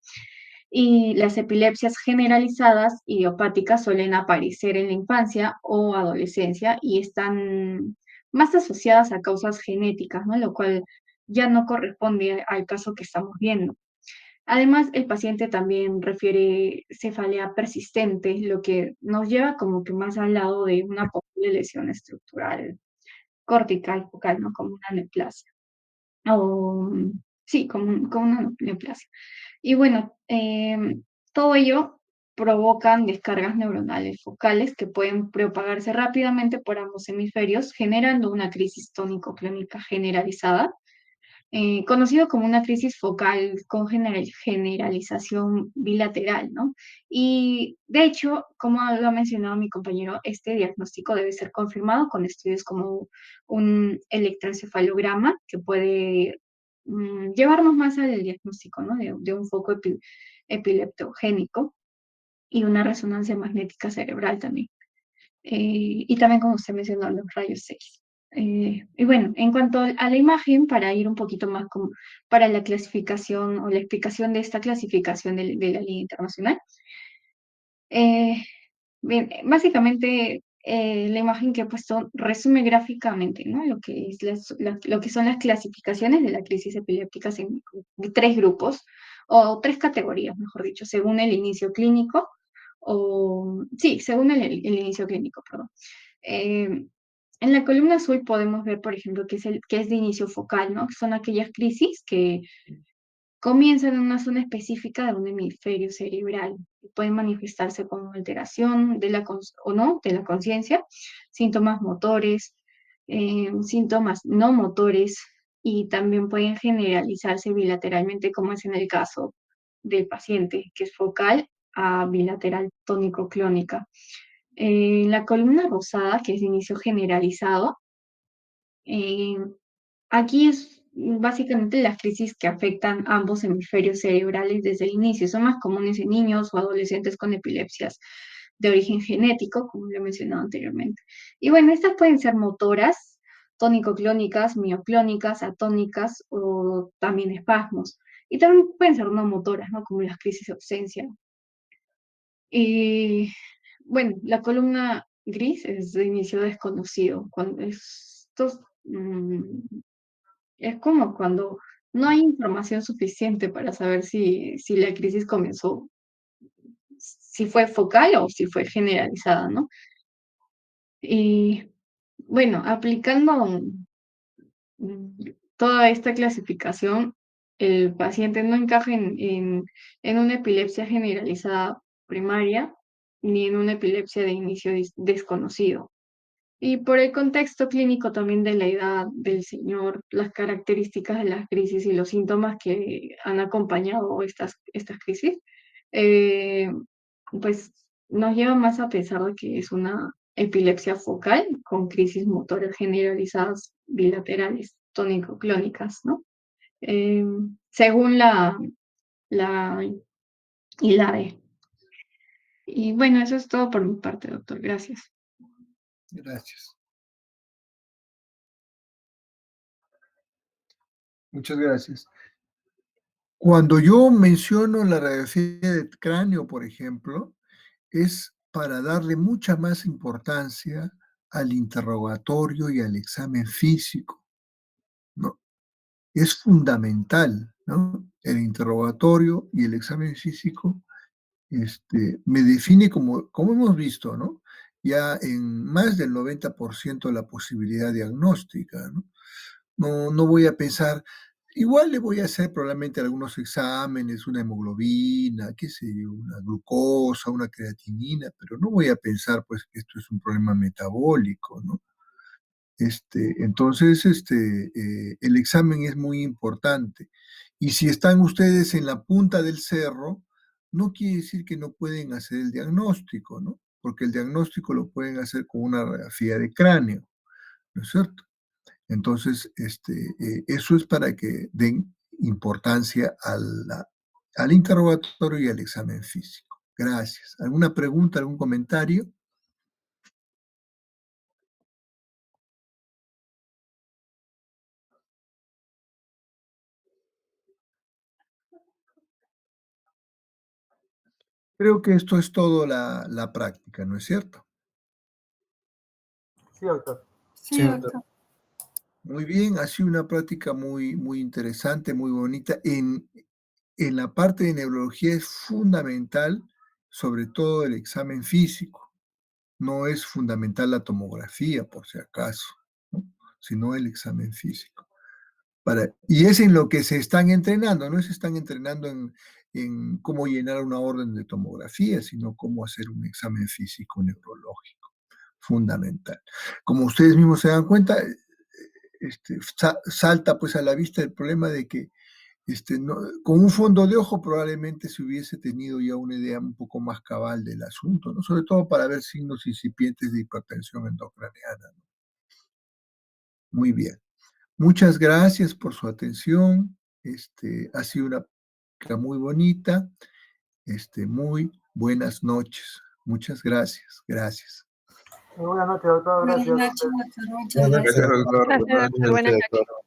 Y las epilepsias generalizadas idiopáticas suelen aparecer en la infancia o adolescencia y están más asociadas a causas genéticas, ¿no? Lo cual ya no corresponde al caso que estamos viendo. Además, el paciente también refiere cefalea persistente, lo que nos lleva como que más al lado de una posible lesión estructural cortical focal, ¿no? Como una neoplasia. O, sí, como una neoplasia. Y bueno, todo ello provocan descargas neuronales focales que pueden propagarse rápidamente por ambos hemisferios, generando una crisis tónico-clónica generalizada, conocido como una crisis focal con generalización bilateral, ¿no? Y de hecho, como lo ha mencionado mi compañero, este diagnóstico debe ser confirmado con estudios como un electroencefalograma que puede llevarnos más al diagnóstico, ¿no? De un foco epileptogénico y una resonancia magnética cerebral también. Y también, como usted mencionó, los rayos X. Y bueno, en cuanto a la imagen, para ir un poquito más para la clasificación o la explicación de esta clasificación de la Liga Internacional, eh, bien, básicamente la imagen que he puesto resume gráficamente, ¿no? Lo que es lo que son las clasificaciones de la crisis epiléptica en 3 grupos o 3 categorías, mejor dicho, según el inicio clínico sí, según el inicio clínico, perdón. En la columna azul podemos ver, por ejemplo, que es de inicio focal, ¿no? Que son aquellas crisis que comienzan en una zona específica de un hemisferio cerebral. Pueden manifestarse como alteración de o no de la conciencia, síntomas motores, síntomas no motores, y también pueden generalizarse bilateralmente, como es en el caso del paciente, que es focal a bilateral tónico-clónica. La columna rosada, que es de inicio generalizado, aquí es básicamente las crisis que afectan ambos hemisferios cerebrales desde el inicio. Son más comunes en niños o adolescentes con epilepsias de origen genético, como lo he mencionado anteriormente. Y bueno, estas pueden ser motoras, tónico-clónicas, mioclónicas, atónicas o también espasmos. Y también pueden ser no motoras, ¿no? Como las crisis de ausencia. Y bueno, la columna gris es de inicio desconocido. Cuando estos es como cuando no hay información suficiente para saber si la crisis comenzó, si fue focal o si fue generalizada, ¿no? Y bueno, aplicando toda esta clasificación, el paciente no encaja en una epilepsia generalizada primaria ni en una epilepsia de inicio desconocido. Y por el contexto clínico también de la edad del señor, las características de las crisis y los síntomas que han acompañado estas crisis, eh, pues nos lleva más a pensar de que es una epilepsia focal con crisis motoras generalizadas bilaterales, tónico-clónicas, ¿no? Según la ILAE. Y bueno, eso es todo por mi parte, doctor. Gracias. Gracias. Muchas gracias. Cuando yo menciono la radiografía de cráneo, por ejemplo, es para darle mucha más importancia al interrogatorio y al examen físico, ¿no? Es fundamental, ¿no? El interrogatorio y el examen físico me define como hemos visto, ¿no? Ya en más del 90% la posibilidad diagnóstica, ¿no? No voy a pensar, igual le voy a hacer probablemente algunos exámenes, una hemoglobina, qué sé yo, una glucosa, una creatinina, pero no voy a pensar pues que esto es un problema metabólico, ¿no? Entonces, el examen es muy importante. Y si están ustedes en la punta del cerro, no quiere decir que no pueden hacer el diagnóstico, ¿no? Porque el diagnóstico lo pueden hacer con una radiografía de cráneo, ¿no es cierto? Entonces, eso es para que den importancia al interrogatorio y al examen físico. Gracias. ¿Alguna pregunta, algún comentario? Creo que esto es todo la práctica, ¿no es cierto? Sí, doctor. Sí, doctor. Muy bien, ha sido una práctica muy, muy interesante, muy bonita. En la parte de neurología es fundamental, sobre todo el examen físico. No es fundamental la tomografía, por si acaso, ¿no? Sino el examen físico. Y es en lo que se están entrenando, no se están entrenando en cómo llenar una orden de tomografía, sino cómo hacer un examen físico neurológico. Fundamental. Como ustedes mismos se dan cuenta, salta pues a la vista el problema de que con un fondo de ojo probablemente se hubiese tenido ya una idea un poco más cabal del asunto, ¿no? Sobre todo para ver signos incipientes de hipertensión endocraniana, ¿no? Muy bien. Muchas gracias por su atención. Ha sido una práctica muy bonita. Muy buenas noches. Muchas gracias. Gracias. Buenas noches, doctor. Buenas Gracias. noches, doctor. Muchas Gracias, gracias. doctor. Gracias, doctor. Buenas noches.